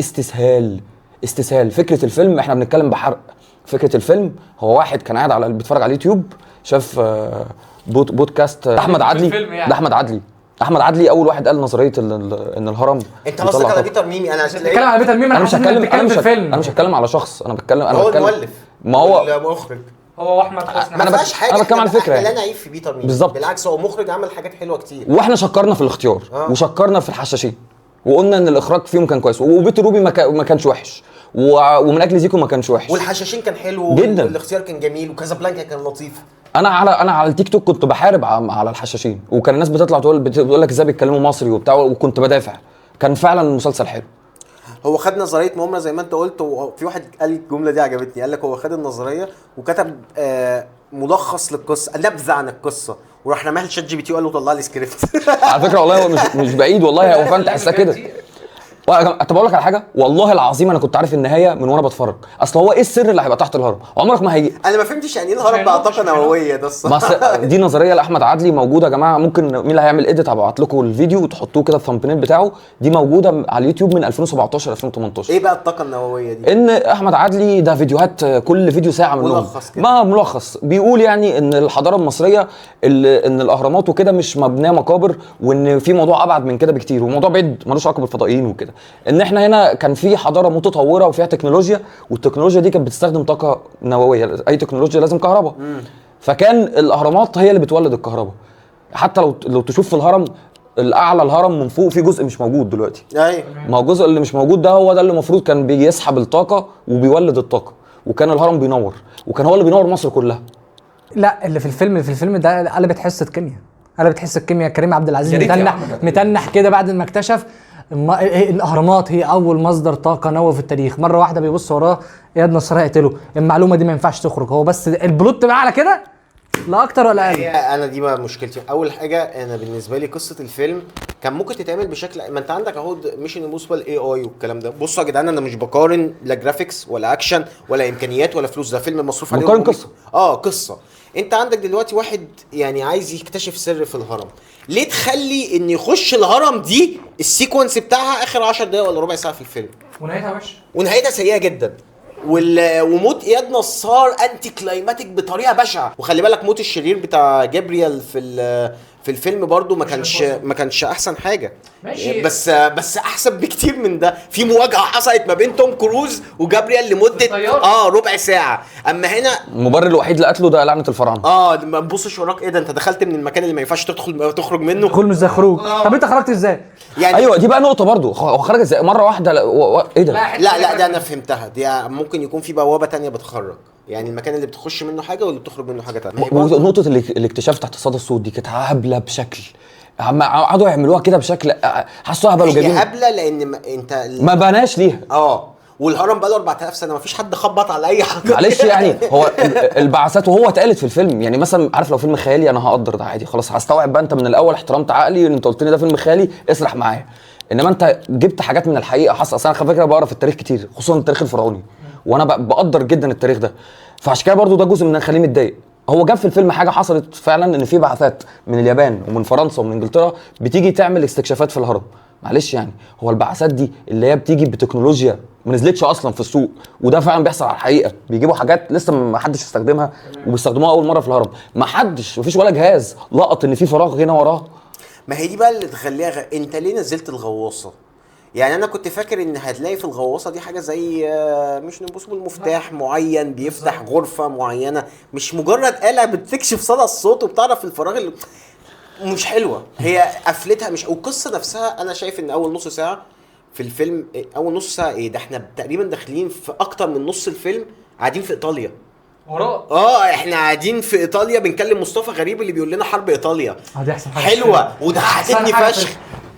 استسهال. فكره الفيلم احنا بنتكلم بحرق. فكره الفيلم هو واحد كان قاعد بيتفرج على اليوتيوب، شاف بودكاست احمد عدلي. ده احمد عدلي احمد عدلي اول واحد قال نظريه ان الهرم انت قصدك على بيتر ميمي؟ انا بتتكلم على بيتر ميمي. انا مش هتكلم انا مش هتكلم على شخص، انا بتكلم هو المؤلف ما هو المخرج هو احمد حسني. ما فيهاش حاجه. انا بتكلم على الفكره لا نعيب في بيتر ميمي بالظبط. بالعكس هو مخرج عمل حاجات حلوه كتير، واحنا شكرنا في الاختيار وشكرنا في الحشاشين وقلنا ان الاخراج فيهم كان كويس، وبيت روبي ما كانش وحش، ومن اجل زيكو ما كانش وحش، والحشاشين كان حلو جدا، والاختيار كان جميل، وكازابلانكا كان لطيف. انا على التيك توك كنت بحارب على الحشاشين، وكان الناس بتطلع تقول لك ازاي بيتكلموا مصري وبتاع، وكنت بدافع. كان فعلا المسلسل حلو. هو خد نظريه مؤامره زي ما انت قلت، وفي واحد قال الجمله دي عجبتني، قال لك هو خد النظريه وكتب ملخص للقصه، نبذه عن القصه، وراح رماها لشات جي بي تي وقال له طلع لي سكريبت. على فكره والله هو مش بعيد، والله هو فعلا تحسها كده. طب اقول لك على حاجه، والله العظيم انا كنت عارف النهايه من وانا بتفرج. اصل هو ايه السر اللي هيبقى تحت الهرم؟ عمرك ما هيجي. انا ما فهمتش يعني ايه الهرم بقى طاقه نوويه ده الصراحه. دي نظريه لاحمد عدلي موجوده يا جماعه، ممكن مين اللي هيعمل اديت هبعت لكم الفيديو وتحطوه كده الثامبنيل بتاعه، دي موجوده على اليوتيوب من 2017 2018. ايه بقى الطاقه النوويه دي؟ ان احمد عدلي ده فيديوهات كل فيديو ساعه منهم، ملخص كده. ما ملخص بيقول يعني ان الحضاره المصريه ان الاهرامات وكده مش مبنيه مقابر، وان في موضوع ابعد من كده بكتير، وموضوع بعيد ملوش علاقه بالفضائيين وكده. ان احنا هنا كان في حضاره متطوره وفيها تكنولوجيا، والتكنولوجيا دي كانت بتستخدم طاقه نوويه، اي تكنولوجيا لازم كهرباء. فكان الاهرامات هي اللي بتولد الكهرباء. حتى لو تشوف في الهرم الاعلى، الهرم من فوق في جزء مش موجود دلوقتي. ايوه، ما هو الجزء اللي مش موجود ده هو ده اللي المفروض كان بيسحب الطاقه وبيولد الطاقه، وكان الهرم بينور، وكان هو اللي بينور مصر كلها. لا اللي في الفيلم ده قلبت حصه كيمياء، قلبت حصه كيمياء. كريم عبد العزيز متنح كده بعد ما اكتشف الاهرامات هي اول مصدر طاقه نووي في التاريخ. مره واحده بيبص وراه اياد نصار هيقتله. المعلومه دي ما ينفعش تخرج، هو بس البلوت بقى على كده، لا اكتر ولا اقل. انا دي بقى مشكلتي. اول حاجه انا بالنسبه لي قصه الفيلم كان ممكن تتعمل بشكل، ما انت عندك اهو ميشن امبوسيبل اي والكلام ده. بصوا يا جدعان، انا مش بقارن لا جرافيكس ولا اكشن ولا امكانيات ولا فلوس، ده فيلم مصروف عليه. بقارن قصه. قصه. انت عندك دلوقتي واحد يعني عايز يكتشف سر في الهرم، ليه تخلي ان يخش الهرم دي السيكونس بتاعها اخر 10 دقايق ولا ربع ساعه في الفيلم، ونهايتها وحشه، ونهايتها سيئه جدا، وموت اياد نصار انتي كلايماتيك بطريقه بشعه. وخلي بالك موت الشرير بتاع جابريال في الفيلم برضو ما كانش احسن حاجه ماشي. بس احسن بكتير من ده. في مواجهه حصلت ما بين توم كروز وجابريال لمده ربع ساعه، اما هنا المبرر الوحيد لقتله ده لعنه الفراعنه. ما تبصش وراك، ايه ده انت دخلت من المكان اللي ما ينفعش تخرج منه. دخول مش زي خروج. طب انت خرجت ازاي؟ يعني ايوه دي بقى نقطه برضو، هو خرج ازاي مره واحده؟ ايه ده؟ لا ده انا فهمتها، دي ممكن يكون في بوابه تانية بتخرج، يعني المكان اللي بتخش منه حاجه واللي بتخرج منه حاجه تانية. نقطه الاكتشاف تحت صدى الصوت دي كانت هبله بشكل، قعدوا يعملوها كده بشكل حسوها هبله جميل. هي هبله لان انت ما بناش ليها. والهرم بقى له 4000 سنه ما فيش حد خبط على اي حاجه. معلش يعني هو البعثات وهو اتقالت في الفيلم، يعني مثلا عارف لو فيلم خيالي انا هقدر ده عادي خلاص، هستوعب بقى انت من الاول احترمت عقلي ان انت قلت لي ده فيلم خيالي اسرح معايا. انما انت جبت حاجات من الحقيقه حصل. اصل انا على فكره بقرا في التاريخ كتير، خصوصا التاريخ الفرعوني، وانا بقدر جدا التاريخ ده، فعشان كده برضو ده جزء من اللي خليني متضايق. هو جاب في الفيلم حاجه حصلت فعلا، ان في بعثات من اليابان ومن فرنسا ومن انجلترا بتيجي تعمل استكشافات في الهرم. معلش يعني هو البعثات دي اللي هي بتيجي بتكنولوجيا ما نزلتش اصلا في السوق، وده فعلا بيحصل على الحقيقه، بيجيبوا حاجات لسه ما حدش استخدمها وبيستخدموها اول مره في الهرم، ما فيش ولا جهاز لقط ان في فراغ هنا وراه. ما هي دي بقى اللي تخليها انت ليه نزلت الغواصه؟ يعني انا كنت فاكر ان هتلاقي في الغواصه دي حاجه زي مش نبصوا مفتاح معين بيفتح غرفه معينه، مش مجرد آلة بتكشف صدى الصوت وبتعرف الفراغ اللي مش حلوه. هي قفلتها مش، والقصه نفسها انا شايف ان اول نص ساعه في الفيلم، اول نص ساعه ايه ده، احنا تقريبا داخلين في اكتر من نص الفيلم قاعدين في ايطاليا. احنا قاعدين في ايطاليا بنكلم مصطفى غريب اللي بيقول لنا حرب ايطاليا. دي احسن حاجه حلوه وضحكتني فشخ.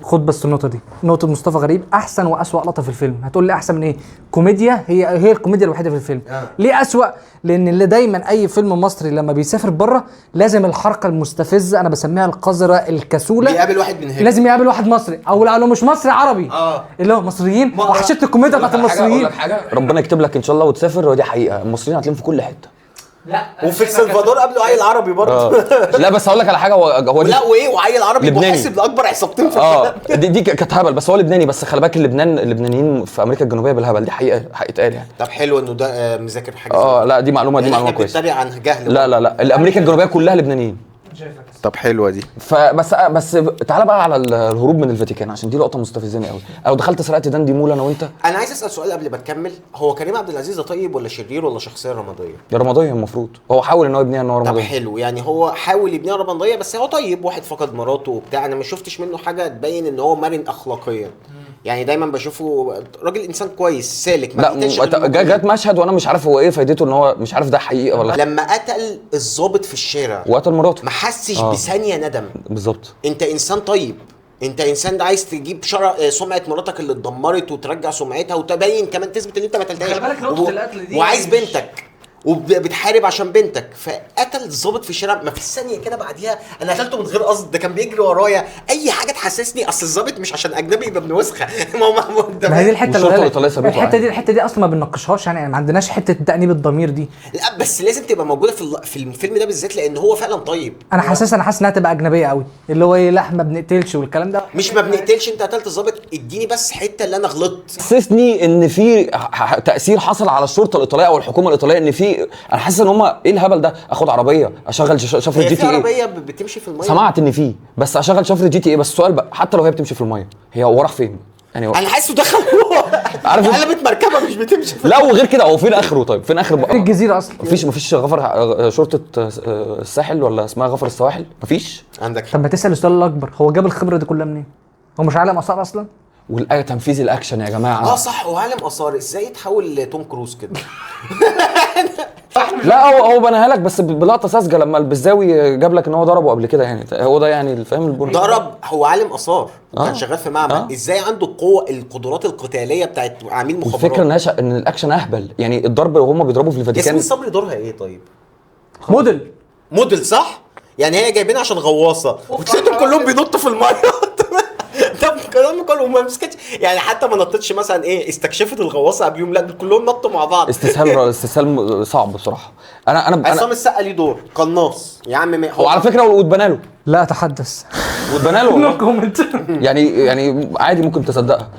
خد بس النقطه دي، نقطه مصطفى غريب احسن واسوأ لقطه في الفيلم. هتقول لي احسن من ايه؟ كوميديا، هي الكوميديا الوحيده في الفيلم. ليه اسوأ؟ لان اللي دايما اي فيلم مصري لما بيسافر بره لازم الحركه المستفزه، انا بسميها القذره الكسوله، بيقابل واحد من هنا، لازم يقابل واحد مصري او لو مش مصري عربي اللي هو مصريين. وحشت الكوميديا بتاعت المصريين. ربنا يكتب لك ان شاء الله وتسافر، ودي حقيقه المصريين هتلاقيهم في كل حته. لا وفي السلفادور قبله عيل عربي برضه. لا بس هقول لك على حاجه، هو لا وايه، وعيل عربي محاسب لاكبر عصابتين في دي كانت هبل، بس هو لبناني. بس خلي بالك اللبنانيين في امريكا الجنوبيه بالهبل، دي حقيقه اتقال يعني. طب حلو انه ده مذاكر حاجه. لا دي معلومه كويسه. بنتريق عن جهل. لا الامريكا الجنوبيه كلها لبنانيين. طب حلوه دي. بس تعالى بقى على الهروب من الفاتيكان، عشان دي لقطه مستفزاني قوي. لو دخلت سرقت داندي مول انا وانت. انا عايز اسال سؤال قبل ما تكمل، هو كريم عبد العزيز ده طيب ولا شرير ولا شخصيه رماديه؟ يا رمضان المفروض هو حاول ان هو يبنيها ان هو طب رمضان. حلو، يعني هو حاول يبنيها رمضيه بس هو طيب، واحد فقد مراته وبتاع، انا ما شفتش منه حاجه تبين ان هو مرن اخلاقيا. يعني دايما بشوفه راجل انسان كويس سالك، ما لا بيقتلش غير جت مشهد وانا مش عارف هو ايه فايدته، ان هو مش عارف ده حقيقه ولا لما قتل الضابط في الشارع وقتل مراته ما حسش بثانيه ندم. بالظبط. انت انسان طيب، انت انسان ده عايز تجيب سمعه مراتك اللي اتدمرت وترجع سمعتها وتبين كمان تثبت ان انت ما قتلتهاش، خلي بالك نقطة القتل دي وعايز مش- بنتك وبتحارب عشان بنتك، فقتل الضابط في الشارع ما في ثانيه كده بعديها انا قتلته من غير قصد، ده كان بيجري ورايا، اي حاجه تحسسني اصل الضابط مش عشان اجنبي يبقى ابن وسخه. ما هي دي الحته والشرطة اللي الإيطالية سابته الحته عادي. دي الحته دي اصلا ما بنناقشهاش، يعني ما عندناش حته تأنيب الضمير دي. لا بس لازم تبقى موجوده في الفيلم ده بالذات لان هو فعلا طيب. انا حاسس انها تبقى اجنبيه قوي، اللي هو ايه، لا ما بنقتلش والكلام ده. مش ما بنقتلش، انت قتلت الضابط، اديني بس حته اللي انا غلطت. حسسني ان في تاثير حصل على الشرطه الايطاليه او الحكومه الايطاليه، ان في انا حاسس ان هم ايه الهبل ده، اخد عربيه اشغل شفره هي جي في تي ايه. عربيه بتمشي في الميه. سمعت ان في، بس اشغل شفره جي تي ايه. بس السؤال بقى، حتى لو هي بتمشي في الميه هي هو راح فين يعني؟ انا حاسه دخل عارف قلبت مركبه مش بتمشي لا وغير كده هو فين اخره؟ طيب فين اخر في بقى؟ الجزيره اصلا. مفيش غفر شرطه الساحل ولا اسمها غفر السواحل؟ مفيش. عندك طب ما تسال السؤال الاكبر، هو جاب الخبره دي كلها منين؟ هو مش عالم اثار اصلا؟ والايه تنفيذ الاكشن يا جماعه. صح، وعالم اثار ازاي يتحول لتوم كروز كده؟ لا هو بناها لك بس بلقطه ساذجه، لما البزاوي جاب لك ان هو ضربه قبل كده، يعني هو ده يعني فاهم البرد. ضرب، هو عالم اثار وكان شغال في معمل، آه. ازاي عنده القدرات القتاليه بتاعت عميل مخابرات؟ الفكره ان الاكشن اهبل، يعني الضرب وهم بيضربوا في الفاتيكان. ياسمين صبري دورها ايه طيب؟ موديل صح؟ يعني هي جايبينها عشان غواصه وتلاقيهم كلهم بينطوا في الميه. طب كلهم ما مسكتش يعني، حتى ما نطتش مثلا ايه استكشفت الغواصه قبليهم، لا دول كلهم نطوا مع بعض. استسهال صعب بصراحه. انا عصام السقا ليه دور قناص يا عم، هو على فكره واتبنى له لا تحدث. واتبنى له نو والله. كومنت. يعني عادي ممكن تصدقها.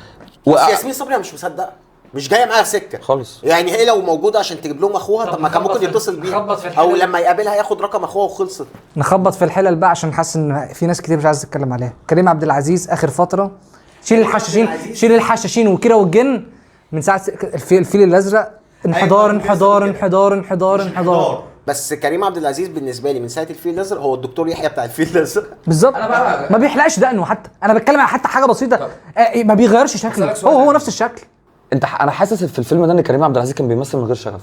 بس ياسمين صبري انا مش مصدق، مش جايه معاها سكه خالص. يعني هي لو موجوده عشان تجيب لهم اخوها، طب ما كان ممكن يتصل بيها، نخبط في الحلال. او لما يقابلها ياخد رقم اخوها وخلصت. نخبط في الحلل بقى عشان حاسس ان في ناس كتير مش عايز تتكلم عليها. كريم عبد العزيز اخر فتره شيل الحشاشين وكيرة والجن من ساعه الفيل الازرق، انحدار. بس كريم عبد العزيز بالنسبه لي من ساعه الفيل الازرق هو الدكتور يحيى بتاع الفيل الازرق. بالظبط، ما بيحلقش دقنه حتى، انا بتكلم على حتى حاجه بسيطه، ما بيغيرش شكله، هو نفس الشكل. انا حاسس في الفيلم ده ان كريم عبد العزيز كان بيمثل من غير شغف.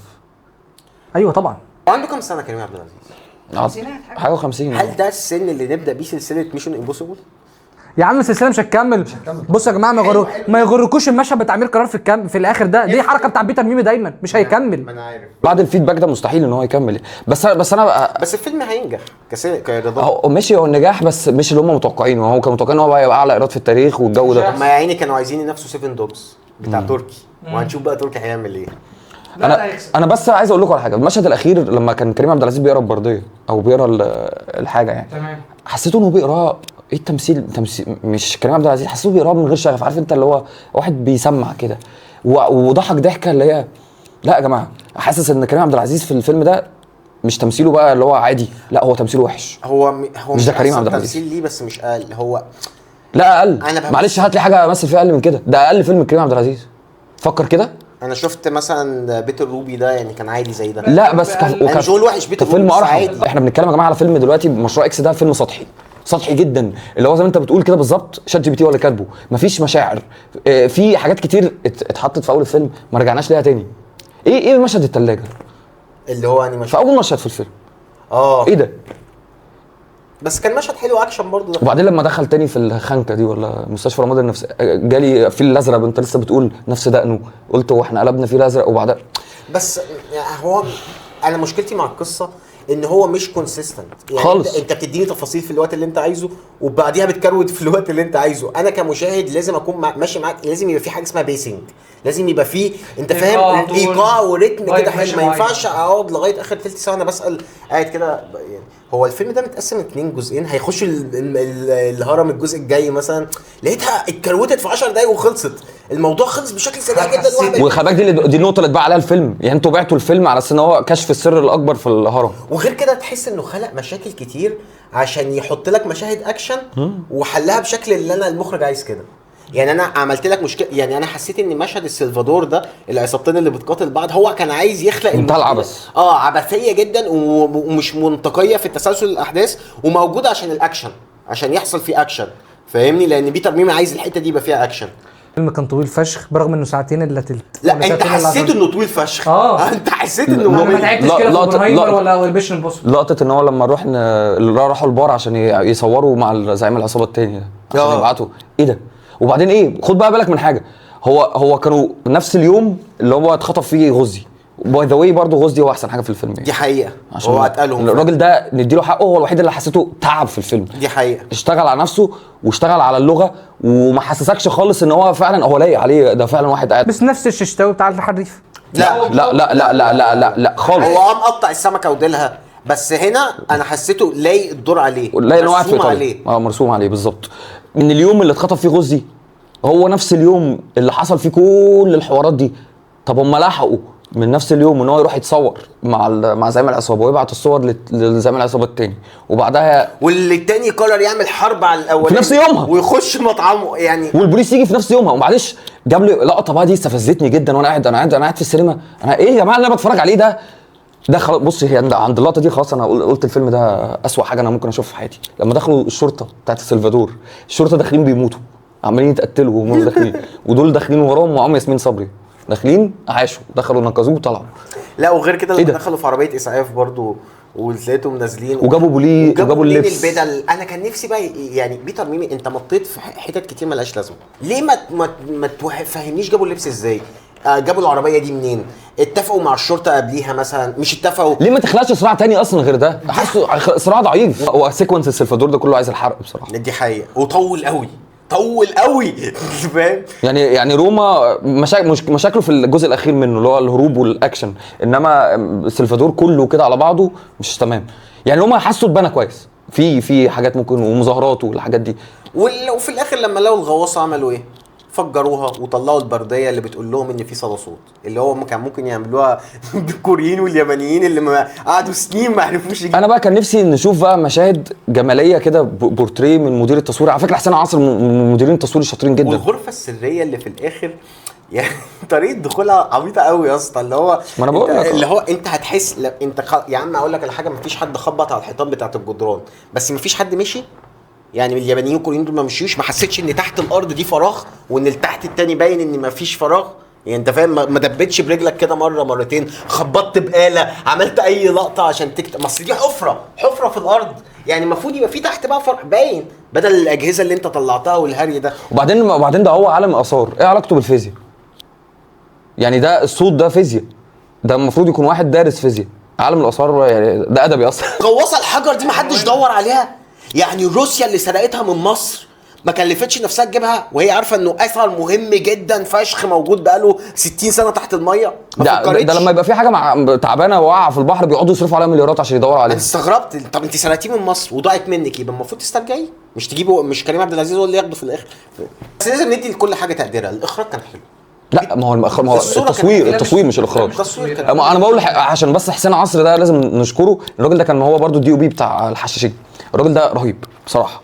ايوه طبعا. عنده كام سنه كريم عبد العزيز؟ حاجه 50. هل ده السن اللي نبدا بيه سلسله ميشن امبوسيبل؟ يا عم السلسله مش هتكمل. بصوا يا جماعه ما يغركوش المشهد بتاع امير قرار في الاخر ده، دي حركه بتاع بيتر ميمي دايما، مش هيكمل. انا عارف بعد الفيدباك ده مستحيل ان هو يكمل. بس انا بس الفيلم هينجح كرضا. هو ماشي، هو النجاح بس مش اللي هم متوقعينه. هو كانوا متوقعين ان هو هيبقى اعلى ايراد في التاريخ والجو ده. ما يا عيني كانوا عايزين ينافسوا 7 دوجز بتاع تركي، وهنشوف بقى تركي هيعمل ايه. انا بس عايز اقول لكم على حاجه. المشهد الاخير لما كان كريم عبد العزيز بيقرا البرديه او بيقرا الحاجه يعني، تمام. حسيته انه بيقراها ايه التمثيل مش كريم عبد العزيز، حسيته بيقراها من غير شغف. عارف انت اللي هو واحد بيسمع كده وضحك ضحكه اللي هي لا يا جماعه. حاسس ان كريم عبد العزيز في الفيلم ده مش تمثيله بقى اللي هو عادي، لا هو تمثيله وحش. هو مش ده كريم عبد العزيز. تمثيل ليه بس مش اقل هو. لا اقل. أنا معلش هات لي حاجه امثل فيها اقل من كده. ده اقل فيلم كريم عبد العزيز. فكر كده. انا شفت مثلا بيت الروبي ده يعني كان عادي زي ده. لا بس انا مش بقول وحش بيت فيلم الروبي بس ارحم. عادي. احنا بنتكلم يا جماعه على فيلم دلوقتي. مشروع اكس ده فيلم سطحي جدا، اللي هو زي ما انت بتقول كده بالظبط. شات جي بي تي ولا كاتبه، مفيش مشاعر. في حاجات كتير اتحطت في اول الفيلم ما رجعناش ليها تاني. ايه مشهد الثلاجه اللي هو يعني في اول مشهد في الفيلم؟ اه ايه ده؟ بس كان مشهد حلو اكشن برضه ده. وبعدين لما دخل تاني في الخنكه دي ولا مستشفى رمضان النفسي، جالي فيل الازرق. انت لسه بتقول نفس دقنه، قلت هو احنا قلبنا فيل الازرق وبعدها. بس هو انا مشكلتي مع القصه ان هو مش كونسيستنت يعني خالص. انت بتديني تفاصيل في الوقت اللي انت عايزه وبعديها بتكروت في الوقت اللي انت عايزه. انا كمشاهد لازم اكون ماشي معاك، لازم يبقى في حاجه اسمها بيسنج، لازم يبقى في انت فاهم ايقاع وريتم كده حلو. ما ينفعش اقعد لغايه اخر ثلث ساعه انا بسال قاعد كده يعني. هو الفيلم ده متقسم 2 جزئين، هيخش الهرم الجزء الجاي مثلا، لقيتها اتكروتت في 10 دقايق وخلصت. الموضوع خلص بشكل سريع جدا. وخلي بالك دي النقطه اللي اتباع عليها الفيلم. يعني انتوا بعتوا الفيلم على ان هو كشف السر الاكبر في الهرم، وغير كده تحس انه خلق مشاكل كتير عشان يحط لك مشاهد اكشن وحلها بشكل اللي انا المخرج عايز كده. يعني انا عملت لك مشكله، يعني انا حسيت ان مشهد السلفادور ده العصابتين اللي بتقاتل بعض هو كان عايز يخلق منتهى العبث. عبثيه جدا ومش منطقيه في التسلسل الاحداث، وموجوده عشان الاكشن، عشان يحصل فيه اكشن، فاهمني؟ لان بيتر ميمي عايز الحته دي يبقى فيها اكشن. الفيلم كان طويل فشخ برغم انه ساعتين الا تلت. لا انت حسيت انه طويل فشخ. انت حسيت انه انا ما تعبتش كده في اوبنهايمر ولا ميشن امبوسيبل. لقطه ان هو لما راحوا البار عشان يصوروا مع زعيم العصابه التاني عشان يبعتوا ايه ده. وبعدين ايه، خد بقى بالك من حاجه، هو كانوا نفس اليوم اللي هو اتخطف فيه غزي. باي ذا واي برضه غزي هو احسن حاجه في الفيلم يعني. دي حقيقه، هو اتقالهم الراجل ده نديله حقه، هو الوحيد اللي حسيته تعب في الفيلم. دي حقيقه، اشتغل على نفسه واشتغل على اللغه وما حسسكش خالص ان هو فعلا هو لايق عليه، ده فعلا واحد قاعد. بس نفس الششتاوي بتاع الحريف. لا لا لا لا لا لا لا, لا خالص. هو مقطع السمكه وديلها، بس هنا انا حسيته لايق الدور عليه، لايق انه قاعد في ايطاليا. مرسوم عليه بالظبط. من اليوم اللي اتخطف فيه غزي هو نفس اليوم اللي حصل فيه كل الحوارات دي. طب هم لحقوا من نفس اليوم ان هو يروح يتصور مع زعيم العصابه ويبعت الصور لزعيم العصابه التاني، وبعدها واللي التاني قرر يعمل حرب على الاولاني في نفس يومها ويخش مطعمه يعني، والبوليس يجي في نفس يومها. ومعلش جاب لي لقطه بقى دي استفزتني جدا وانا قاعد في السينما. انا ايه يا جماعه اللي انا بتفرج عليه ده خلاص. بص هي عند اللقطه دي خلاص انا قلت الفيلم ده اسوأ حاجه انا ممكن اشوفها في حياتي. لما دخلوا الشرطه بتاعت السلفادور، الشرطه داخلين بيموتوا عمالين يتقتلوا وهم داخلين ودول داخلين وراهم ومعاهم ياسمين صبري داخلين عاشوا، دخلوا نقذوه وطلعوا. لا وغير كده لما دخلوا في عربيه اسعاف برضو ولقيتهم نازلين وجابوا بوليه وجابوا اللبس. البدل. انا كان نفسي بقى يعني بيتر ميمي انت مطيت في حتت كتير ملهاش لازمه، ليه ما تفهمنيش جابوا اللبس ازاي؟ جابوا العربيه دي منين؟ اتفقوا مع الشرطه قبليها مثلا؟ مش اتفقوا ليه؟ ما تخلقش صراع تاني اصلا غير ده، حاسه صراع ضعيف. هو سيكونس السلفادور ده كله عايز الحرق بصراحه. دي حقيقه وطول قوي فاهم؟ يعني روما مشاكله في الجزء الاخير منه اللي هو الهروب والاكشن، انما السلفادور كله كده على بعضه مش تمام. يعني روما حاسه اتبنى كويس في حاجات ممكن ومظاهرات والحاجات دي. وفي الاخر لما لقوا الغواصه عملوا ايه؟ فجروها وطلعوا البرديه اللي بتقول لهم ان في صدى صوت، اللي هو كان ممكن يعملوها الكوريين واليابانيين اللي ما قعدوا سنين ما عرفوش انا بقى كان نفسي نشوف بقى مشاهد جماليه كده، بورتريه من مدير التصوير. على فكره حسين عاصر من مديرين التصوير الشاطرين جدا. والغرفه السريه اللي في الاخر يعني طريقه دخولها عبيطه قوي يا اسطى، اللي هو ما انا بقول لك اللي هو انت هتحس يا عم اقول لك على حاجه، مفيش حد خبط على الحيطان بتاعه الجدران بس مفيش حد مشي. يعني اليابانيين والكوريين دول ما مشيوش، ما حسيتش ان تحت الارض دي فراغ وان التحت التاني باين ان مفيش فراغ. يعني انت فاهم، ما دبتش برجلك كده مره مرتين، خبطت بآلة، عملت اي لقطه عشان تكتب. ما اصل دي حفره في الارض، يعني المفروض يبقى في تحت بقى فرق باين بدل الاجهزه اللي انت طلعتها والهري ده. وبعدين ده هو عالم اثار، ايه علاقته بالفيزياء؟ يعني ده الصوت ده فيزياء، ده المفروض يكون واحد دارس فيزياء. عالم الاثار يعني ده ادبي اصلا. غواصه الحجر دي ما حدش دور عليها. يعني روسيا اللي سرقتها من مصر ما كلفتش نفسها تجيبها وهي عارفه انه اثر مهم جدا فشخ موجود بقاله 60 سنه تحت الميه. ده لما يبقى في حاجه تعبانه واقعه في البحر بيقعدوا يصرفوا عليها مليارات عشان يدوروا عليها. انا استغربت، طب انت سرقتيه من مصر وضاعت منك، يبقى المفروض تسترجعيه، مش تجيبه، مش كريم عبد العزيز هو اللي ياخده في الاخر. بس لازم ندي لكل حاجه تقديرها. الاخراج كان حلو. لا ما هو التصوير مش الاخراج. انا بقول عشان بس حسين عصر ده لازم نشكره. الراجل ده كان هو برضو الدي او بي بتاع الحشاشين. الراجل ده رهيب بصراحه،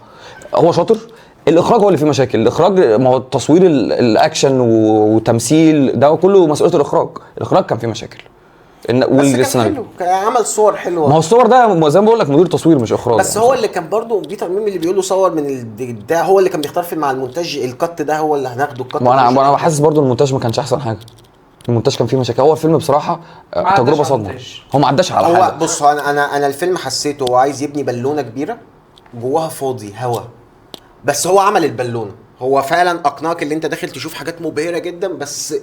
هو شاطر. الاخراج هو اللي فيه مشاكل. الاخراج ما هو التصوير الاكشن وتمثيل ده كله مسؤوليه الاخراج كان فيه مشاكل. والسيناريو عمل صور حلوه. ما هو الصور ده زي ما بقول لك مدير تصوير مش اخراج. بس يعني هو اللي كان برضو بيتر ميمي اللي بيقول له صور من ده هو اللي كان بيختار في مع المونتاج الكت ده هو اللي هناخده الكت. ما انا حاسس برضو المونتاج ما كانش احسن حاجه. المونتاج كان فيه مشاكل. هو الفيلم بصراحه تجربه صدمه. هو ما عداش على حاجه. بص انا الفيلم حسيته هو عايز يبني بالونه كبيره جواها فاضي هوا، بس هو عمل البالونه. هو فعلا اقنعك اللي انت داخل تشوف حاجات مبهره جدا بس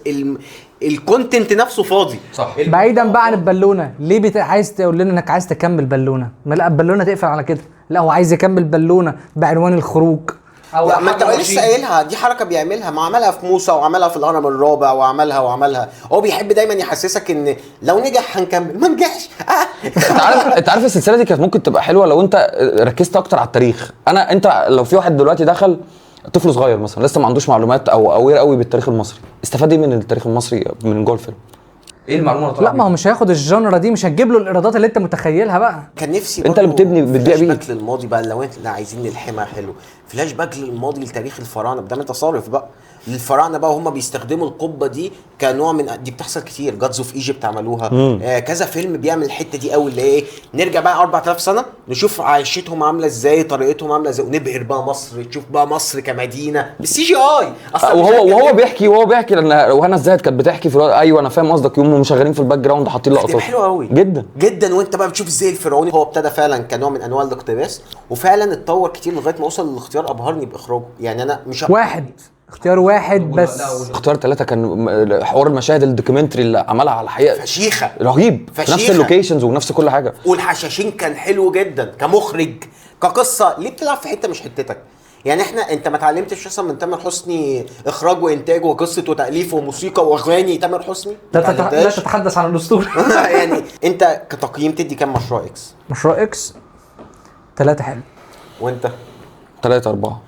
الكونتنت نفسه فاضي. صح. بعيدا بقى عن البالونه، ليه عايز تقول لنا انك عايز تكمل بالونه؟ ما لا البالونه تقفل على كده. لا هو عايز يكمل بالونه بعنوان الخروج. ما انت لسه قايلها دي حركه بيعملها، ما عملها في موسى وعملها في الهرم الرابع وعملها. هو بيحب دايما يحسسك ان لو نجح هنكمل، ما نجحش انت عارف السلسله دي كانت ممكن تبقى حلوه لو انت ركزت اكتر على التاريخ. انت لو في واحد دلوقتي دخل طفل صغير مثلا لسه ما عندوش معلومات او اوير قوي بالتاريخ المصري، استفاد ايه من التاريخ المصري من جوه الفيلم؟ ايه المعلومه اللي لا ما هو مش هياخد الجنرا دي، مش هتجيب له الايرادات اللي انت متخيلها بقى. كان نفسي انت اللي بتبني بتبيع فلاش بيه. باك للماضي بقى، لو انت لا عايزين نلحمها حلو، فلاش باك للماضي لتاريخ الفراعنه، بدل انت صارف بقى للفراعنه بقى، وهم بيستخدموا القبه دي كنوع من دي بتحصل كتير، جادز اوف ايجيبت عملوها. كذا فيلم بيعمل الحته دي قوي، اللي هي ايه، نرجع بقى 4000 سنه نشوف عيشتهم عامله ازاي، طريقتهم عامله ازاي، ونبهر بقى مصر، تشوف بقى مصر كمدينه بالسي جي اي اصلا. وهو بيحكي لان وهنا الزاهد كانت بتحكي في ايوه انا فاهم قصدك، يوم مشغلين في الباك جراوند حاطين لقطات حلوه قوي جدا جدا، وانت بقى بتشوف ازاي الفرعوني هو ابتدى فعلا كنوع من انواع الاقتباس، وفعلا اتطور كتير لغايه ما وصل للاختيار ابهرني باخراجه. يعني انا مش اختيار واحد بس. اختيار 3 كان حوار المشاهد الدوكيومنتري اللي عملها على الحقيقه فشيخه رهيب، نفس اللوكيشنز ونفس كل حاجه، والحشاشين كان حلو جدا كمخرج كقصه. ليه بتلعب في حته مش حتتك؟ يعني انت ما اتعلمتش اصلا من تامر حسني اخراج وانتاج وقصه وتاليف وموسيقى واغاني تامر حسني؟ لا تتحدث عن الاسطوره. يعني انت كتقييم تدي كام مشروع اكس؟ مشروع اكس 3 حلو. وانت؟ 3 4.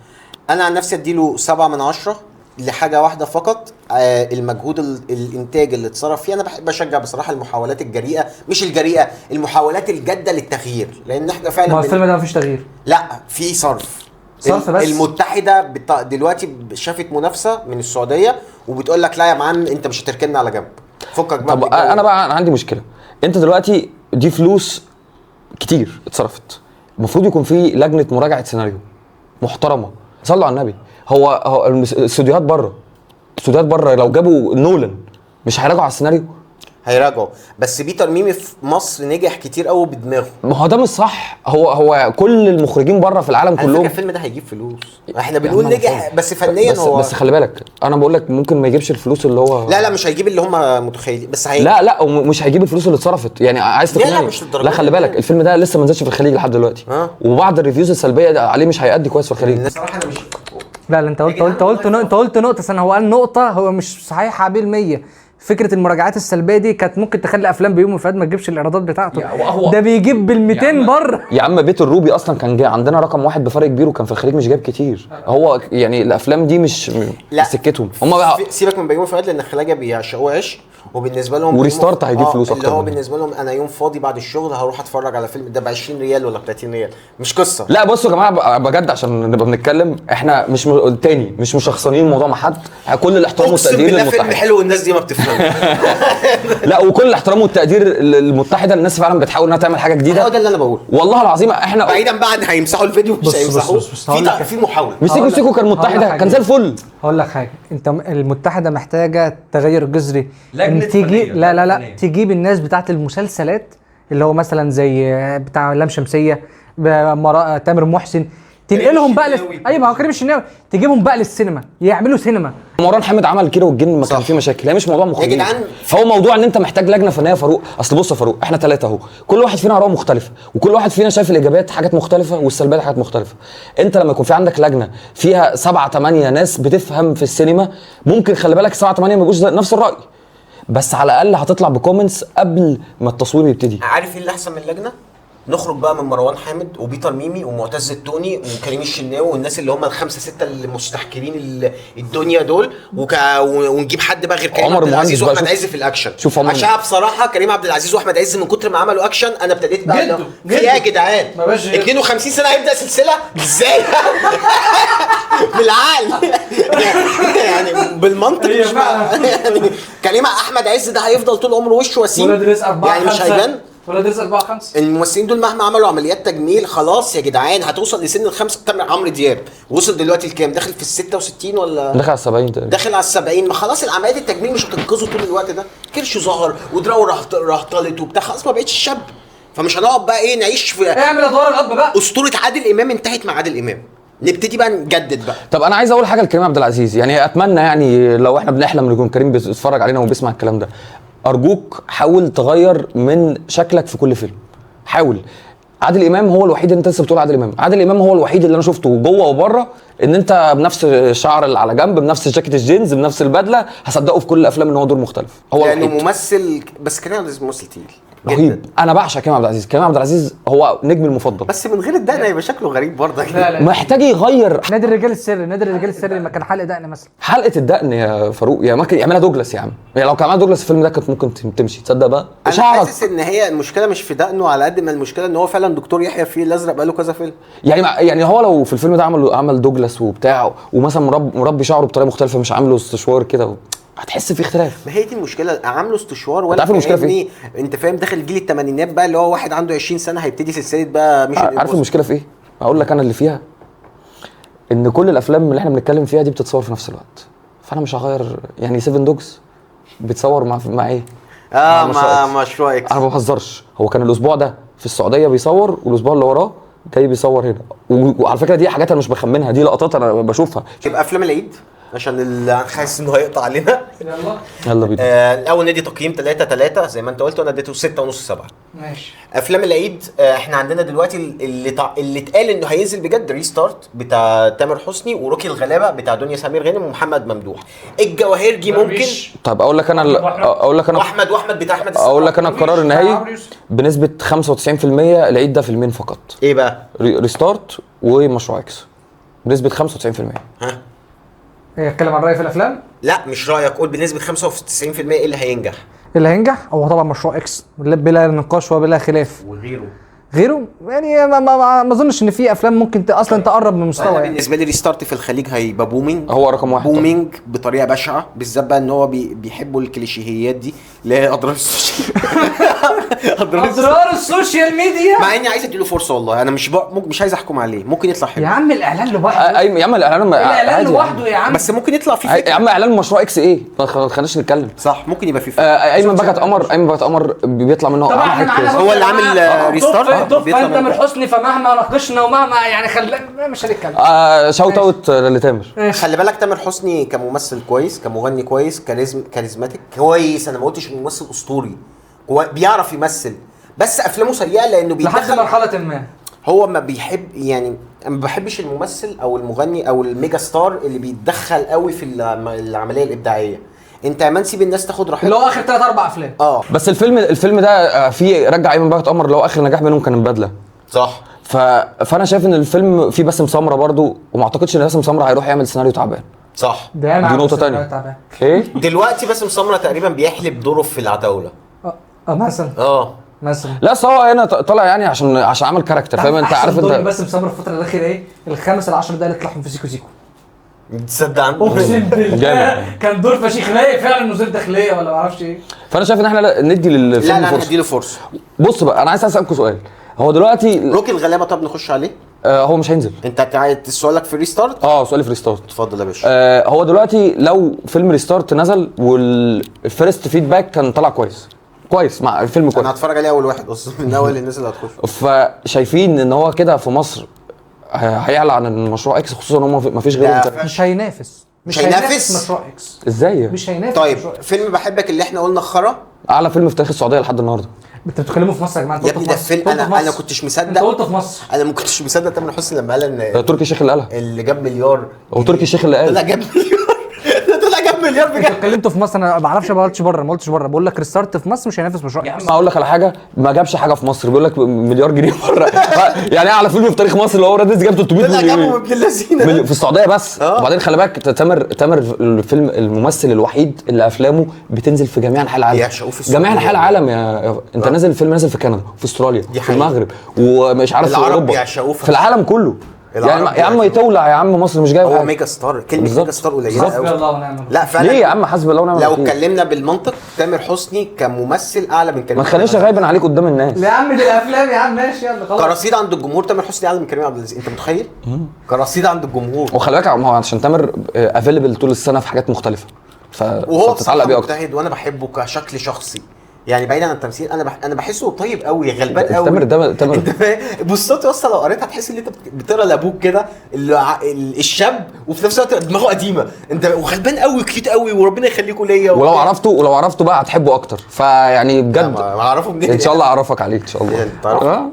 انا عن نفسي اديله 7 من 10 لحاجه واحده فقط، المجهود الانتاج اللي اتصرف فيه. انا بحب اشجع بصراحه المحاولات الجريئه، مش الجريئه، المحاولات الجاده للتغيير، لان احنا فعلا ما الفيلم ده مفيش تغيير، لا في صرف بس المتحده دلوقتي شافت منافسه من السعوديه وبتقول لك لا يا معلم انت مش هتركننا على جنب، فكك بقى. طب انا بقى عندي مشكله، انت دلوقتي دي فلوس كتير اتصرفت، المفروض يكون في لجنه مراجعه سيناريو محترمه. صلوا على النبي. هو الاستوديوهات بره لو جابوا نولان مش هيراجعوا على السيناريو؟ هيراجعوا، بس بيتر ميمي في مصر نجح كتير قوي بدماغه. ما هو ده مش صح، هو كل المخرجين بره في العالم كلهم الفيلم ده هيجيب فلوس، احنا بنقول نجح بس فنيا بس خلي بالك انا بقول لك ممكن ما يجيبش الفلوس اللي هو لا مش هيجيب اللي هم متخيلين، بس لا ومش هيجيب الفلوس اللي اتصرفت. يعني عايز تقنعني؟ لا خلي بالك الفيلم ده لسه ما نزلش في الخليج لحد دلوقتي، وبعض الريفيوز السلبيه عليه مش هيأدي كويس في الخليج. الصراحه انا مش لا انت قلت نقطه سنه، هو قال نقطه هو مش صحيحه ب100. فكره المراجعات السلبيه دي كانت ممكن تخلي افلام بيومي فؤاد ما تجيبش الايرادات بتاعته، ده بيجيب بال200 بره. يا عم بيت الروبي اصلا كان جاي عندنا رقم 1 بفرق كبير، وكان في الخليج مش جايب كتير. هو يعني الافلام دي مش سكتهم هم بقى. سيبك من بيومي فؤاد لان الخلاجه بيعشقوه عيش، وبالنسبه لهم وريستارت هيجيب فلوس اكتر. اللي هو بالنسبه لهم انا يوم فاضي بعد الشغل هروح اتفرج على فيلم ده ب 20 ريال ولا ب 30 ريال، مش قصه. لا بصوا يا جماعه بجد عشان نبقى بنتكلم، احنا مش مشخصنين الموضوع مع حد، كل الاحترام والتقدير للمتحده. فيلم حلو والناس دي ما بتفهمش. لا وكل الاحترام والتقدير للمتحده، الناس فعلا بتحاول انها تعمل حاجه جديده. هو ده اللي انا بقوله والله العظيم. احنا بعيدا بقى عن هيمسحوا الفيديو مش هيمسحوه، في محاوله. مسكوا كان متحده كان زي الفل. هقول لك حاجه، انت المتحده محتاجه تغير جذري، تيجي لا تجيب الناس بتاعت المسلسلات اللي هو مثلا زي بتاع لام شمسيه، تامر محسن، تنقلهم بقى ايوه ما هو كريم الشناوي، تجيبهم بقى للسينما يعملوا سينما. مروان حامد عمل كده والجن ما كان فيه مشاكل. هي مش موضوع مخرجين، هو موضوع ان انت محتاج لجنه فنيه. فاروق اصل بص يا فاروق، احنا 3 اهو، كل واحد فينا اراء مختلفه، وكل واحد فينا شايف الايجابيات حاجات مختلفه والسلبيات حاجات مختلفه. انت لما يكون في عندك لجنه فيها 7 8 ناس بتفهم في السينما، ممكن خلي بالك 7 8 ما يبقوش نفس الراي، بس على الاقل هتطلع بكومنتس قبل ما التصوير يبتدي. عارف ايه اللي احسن من اللجنه؟ نخرج بقى من مروان حامد وبيتر ميمي ومعتز التوني وكريم الشناوي والناس اللي هم ال5 6 اللي مستحكرين الدنيا دول، ونجيب حد بقى غير كريم عبد العزيز واحمد عز في الاكشن. شوف عشان بصراحه كريم عبد العزيز واحمد عز من كتر ما عملوا اكشن انا ابتديت بقى في يا جدعان 52 سنه هيبدا سلسله ازاي؟ بالعقل يعني بالمنطق مش يعني كريم احمد عز ده هيفضل طول عمره وشه وسيم يعني مش هيبان ولا درس 4 5. الممثلين دول مهما عملوا عمليات تجميل خلاص يا جدعان هتوصل لسن ال5. عمرو دياب وصل دلوقتي لكام؟ داخل في ال66 ولا داخل على 70 تقريبا، داخل على 70. ما خلاص العمليات التجميل مش هتنقذه طول الوقت ده. كرشه ظهر ودراعه رهطلت وبتاع، خلاص ما بقتش شاب. فمش هنقعد بقى ايه نعيش في اعمل ادوار الاب بقى. اسطوره عادل امام انتهت مع عادل امام، نبتدي بقى نجدد بقى. طب انا عايز اقول حاجه لكريم عبد العزيز، يعني اتمنى يعني لو احنا بنحلم ان يكون كريم بيتفرج علينا وبيسمع الكلام ده، ارجوك حاول تغير من شكلك في كل فيلم. حاول. عادل امام هو الوحيد اللي انت لسه بتقول عادل امام هو الوحيد اللي انا شفته جوه وبره ان انت بنفس الشعر اللي على جنب، بنفس جاكيت الجينز، بنفس البدله، هصدقه في كل الافلام ان هو دور مختلف. هو لانه ممثل، بس كريم عبد العزيز ممثل تقيل. رهيب. انا بعشق كريم عبد العزيز. كريم عبد العزيز هو نجمي المفضل، بس من غير الدقن هيبقى شكله غريب برضه. لا. محتاج يغير نادي الرجال السري، نادي الرجال السري لما كان حلق دقن مثلا. حلقه الدقن يا فاروق، يا ممكن يعملها دوجلاس يا عم. يعني لو كان عمل دوجلاس الفيلم ده كانت ممكن تمشي. تصدق بقى انا شعرك حاسس ان هي المشكله مش في دقنه على قد ما المشكله ان هو فعلا دكتور يحيى فيه الازرق بقاله كذا فيلم. يعني هو لو في الفيلم ده عمل دوجلاس وبتاع، ومثلا مربي شعره بطريقه مختلفه، مش عامله استشوار كده، هتحس في اختلاف. ما هي دي المشكله، عامله استشوار ولا عارف المشكله في ايه؟ انت فاهم، داخل جيل الثمانينات بقى اللي هو واحد عنده 20 سنه هيبتدي سلسله بقى مش عارف المشكله في ايه؟ اقول لك انا اللي فيها، ان كل الافلام اللي احنا بنتكلم فيها دي بتتصور في نفس الوقت، فانا مش هغير. يعني 7 دوجز بيتصور مع ايه؟ مع مشروع اكس. انا ما بهزرش، هو كان الاسبوع ده في السعوديه بيصور، والاسبوع اللي وراه جاي بيصور هنا. وعلى فكره دي حاجات انا مش بخمنها، دي لقطات انا بشوفها. يبقى افلام العيد عشان اللي حاسس انه هيقطع علينا. يلا بينا. الاول ندي تقييم 3 زي ما انت قلت، وانا اديته 6.5 7. ماشي. افلام العيد احنا عندنا دلوقتي اللي اتقال انه هينزل بجد ريستارت بتاع تامر حسني، وروكي الغلابه بتاع دنيا سمير غانم ومحمد ممدوح. الجواهرجي ممكن. طب اقول لك انا واحمد بتاع احمد اقول لك انا القرار النهائي بنسبه 95% العيد ده فيلمين فقط. ايه بقى؟ ريستارت ومشروع اكس بنسبه 95%. ها هي اتكلم عن رأيي في الافلام؟ لا مش رايك، قول بنسبه 95% ايه اللي هينجح. اللي هينجح هو طبعا مشروع اكس بلا نقاش وبلا خلاف. غيره يعني ما اظنش ان في افلام ممكن اصلا تقرب من مستوى. يعني بالنسبه لي ريستارت في الخليج هيبقى بومينج، هو رقم 1 بومينج بطريقه بشعه، بالذات بقى ان هو بيحبوا الكليشيهيات دي اللي هي اضرار السوشيال اضرار السوشيال ميديا. مع اني عايز اديله فرصه والله، انا مش عايز احكم عليه، ممكن يطلع حلو يا عم الاعلان لوحده. يا عم الاعلان لوحده يا عم، بس ممكن يطلع فيه يا عم اعلان مشروع اكس ايه؟ ما خليناش نتكلم. صح، ممكن يبقى فيه ايمن بكت قمر بيطلع منه طبعا احنا معانا هو اللي عامل ريستارت بيطلع من حسني، فمهما ناقشنا ومهما يعني مش هنتكلم. شوت اوت لتامر. خلي بالك تامر حسني كممثل كويس، كمغني كويس، كاريزماتيك كويس. انا ما قلتش ممثل اسطوري، هو بيعرف يمثل، بس افلامه سيئه لانه لحد بيدخل مرحله ما. هو ما بيحب، يعني انا ما بحبش الممثل او المغني او الميجا ستار اللي بيتدخل قوي في العمليه الابداعيه. انت يا مان سيب الناس تاخد راحتها. اللي هو اخر 3-4 افلام. بس الفيلم ده فيه رجع ايمن بكت قمر، اللي هو اخر نجاح منهم كان البدله. صح. فانا شايف ان الفيلم فيه باسم سمره برضو، وما اعتقدش ان باسم سمره هيروح يعمل سيناريو تعبان. صح، دي نقطه تانية. ايه دلوقتي باسم سمره تقريبا بيحلب دوره في العتاوله. مثلا مثلا. لا هو هنا طالع يعني عشان عمل كاركتر، فاهم؟ انت عارف انت باسم سمره الفتره الاخيره ايه؟ ال5 ل10 دقايق اللي طلعهم في سيكو سيكو. تصدق عنه؟ اقسم بالله جامد. كان دور فشيخ لايق فعلا، وزير داخليه ولا ما اعرفش ايه. فانا شايف ان احنا ندي للفيلم لا فرصه. نديله فرصه. بص بقى، انا عايز اسالكم سؤال. هو دلوقتي روكي الغلابه، طب نخش عليه. هو مش هينزل. انت عايز سؤالك في ريستارت؟ سؤالي في ريستارت. اتفضل يا باشا. هو دلوقتي لو فيلم ريستارت نزل والفيرست فيدباك كان طلع كويس مع الفيلم كويس، انا هتفرج عليه اول واحد اصلا من اول الناس اللي هتخش. فشايفين ان هو كده في مصر هيعلى عن المشروع اكس، خصوصا ان هو مفيش غيره. مش هينافس مشروع اكس. ازاي مش هينافس؟ طيب فيلم بحبك اللي احنا قلنا خرا، اعلى فيلم في تاريخ السعوديه لحد النهارده. انتوا بتتكلموا في مصر يا جماعه؟ يا ابني ده فيلم انا كنتش مصدق. انت قلت في مصر. انا ما كنتش مصدق تامر حسني لما قال ان تركي الشيخ اللي قالها، اللي جاب مليار. هو تركي الشيخ اللي قال طلع جاب مليار. طلع جاب مليار بجد. انتوا اتكلمتوا في مصر، انا ما بعرفش، ما قلتش بره، بقول لك ريستارت في مصر مش هينافس مشروع. يا عم هقول لك على حاجه، ما جابش حاجه في مصر، بيقول لك مليار جنيه بره. يعني اعلى فيلم في تاريخ مصر اللي هو رادس جاب 300 طلع مليون جابهم ابن اللذينه في السعوديه بس. وبعدين خلي بالك تامر الفيلم الممثل الوحيد اللي افلامه بتنزل في جميع انحاء العالم. بيعشقوه في السعودية. جميع انحاء العالم انت نازل الفيلم نازل في كندا، في استراليا، في المغرب، ومش عارف في العرب اوروبا، بيعشقوه في العالم كله. يعني يا عم بيعشقوه. يتولع يا عم، مصر مش جايه هو حاجه. ميجا ستار، كلمه ميجا ستار قليله حسبي قوي. الله ونعم الوكيل. لا فعلا. ليه يا عم حسبي الله ونعم لو الوكيل؟ اتكلمنا بالمنطق تامر حسني كممثل اعلى من كريم. ما تخلينيش غايبا عليك قدام الناس. يا عم دي الافلام يا عم، ماشي يلا خلاص. كرصيد عند الجمهور تامر حسني اعلى من كريم عبد العزيز، انت متخيل؟ كرصيد عند الجمهور. وخلي بالك ما هو عشان تامر افيلبل طول السنه في حاجات مختلفه، وهو بتتعلق بيه اكتر. مجتهد وانا بحبه كشكل شخصي، يعني بعيدا عن التمثيل. انا بحسه طيب قوي، غلبان قوي. تامر انت فاهم بصوت يا اسطى، لو قريتها هتحس ان انت بتقرا لابوك كده، الشاب، وفي نفس الوقت دماغه قديمه. انت وغلبان قوي كيوت قوي، وربنا يخليكوا ليا. ولو عرفته بقى هتحبه اكتر، فيعني بجد ما اعرفه منين ان شاء الله اعرفك عليك ان شاء الله.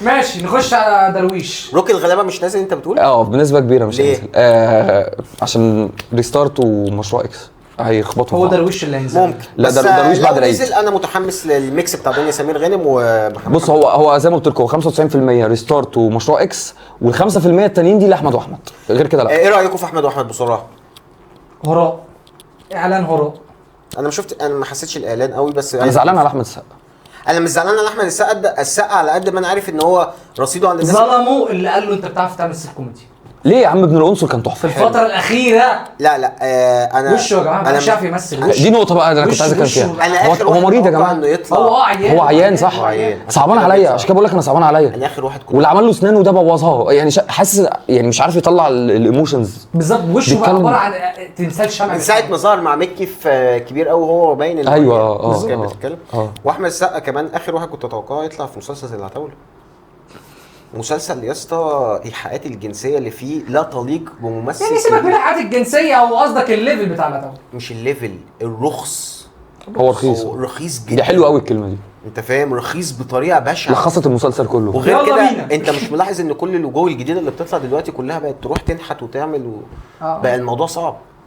ماشي نخش على درويش. روكي الغلابه مش نازل انت بتقول؟ بنسبه كبيره مش ليه؟ نازل. عشان ريستارت ومشروع اكس. هيخبطوا هو بعض. درويش اللي هينزل. ممكن. لا، بس درويش بعد لو العيد. نزل انا متحمس للميكس بتاع دنيا سمير غانم ومحمد. بص هو زي ما قلت لكم، هو 95% ريستارت ومشروع اكس، وال5% التانيين دي لاحمد واحمد، غير كده لا. ايه رايكم في احمد واحمد بصراحه؟ هراء، اعلان هراء. انا ما حسيتش الاعلان قوي، بس انا زعلان على احمد السقا. انا مش زعلان على احمد السقا على قد ما انا عارف ان هو رصيده عند الناس. ظلموا اللي قال له انت بتعرف تعمل سيت كوميدي ليه يا عم؟ ابن العنصر كان في تحفه. الفتره الاخيره. لا انا وشه يا جماعه انا مش عارف يمثل وشه. دي نقطه بقى انا كنت عايز اتكلم فيها. انا هو اخر هو واحد مريض يا أتوقع جماعه. انه يطلع. هو عيان. هو عيان صح. هو عيان. صعبان عليا، عشان كده بقول لك انا صعبان عليا. انا اخر واحد كنت واللي عمل له اسنانه ده بوظها، يعني حاسس يعني مش عارف يطلع الايموشنز. بالظبط، وشه بقى بيتكلم. عباره عن تمثال شمع. من ساعه ما ظهر مع مكي في كبير قوي هو باين ان أيوة، الناس كانت آه. بتتكلم. آه. واحمد السقا كمان اخر واحد كنت اتوقعه يطلع في مسلسل زي العتاوله. مسلسل يا اسطى ايحاءات الجنسيه اللي فيه لا تليق بممثل. يعني سيبك من الحاجات الجنسيه، او قصدك الليفل بتاع العتاوله. مش الليفل، الرخص. هو رخيص. هو رخيص جدا. دي حلوه قوي الكلمه دي، انت فاهم، رخيص بطريقه بشعه. لخصت المسلسل كله. وغير يلا كده بينا. انت مش ملاحظ ان كل الوجوه الجديده اللي بتطلع دلوقتي كلها بقت تروح تنحت وتعمل بقى الموضوع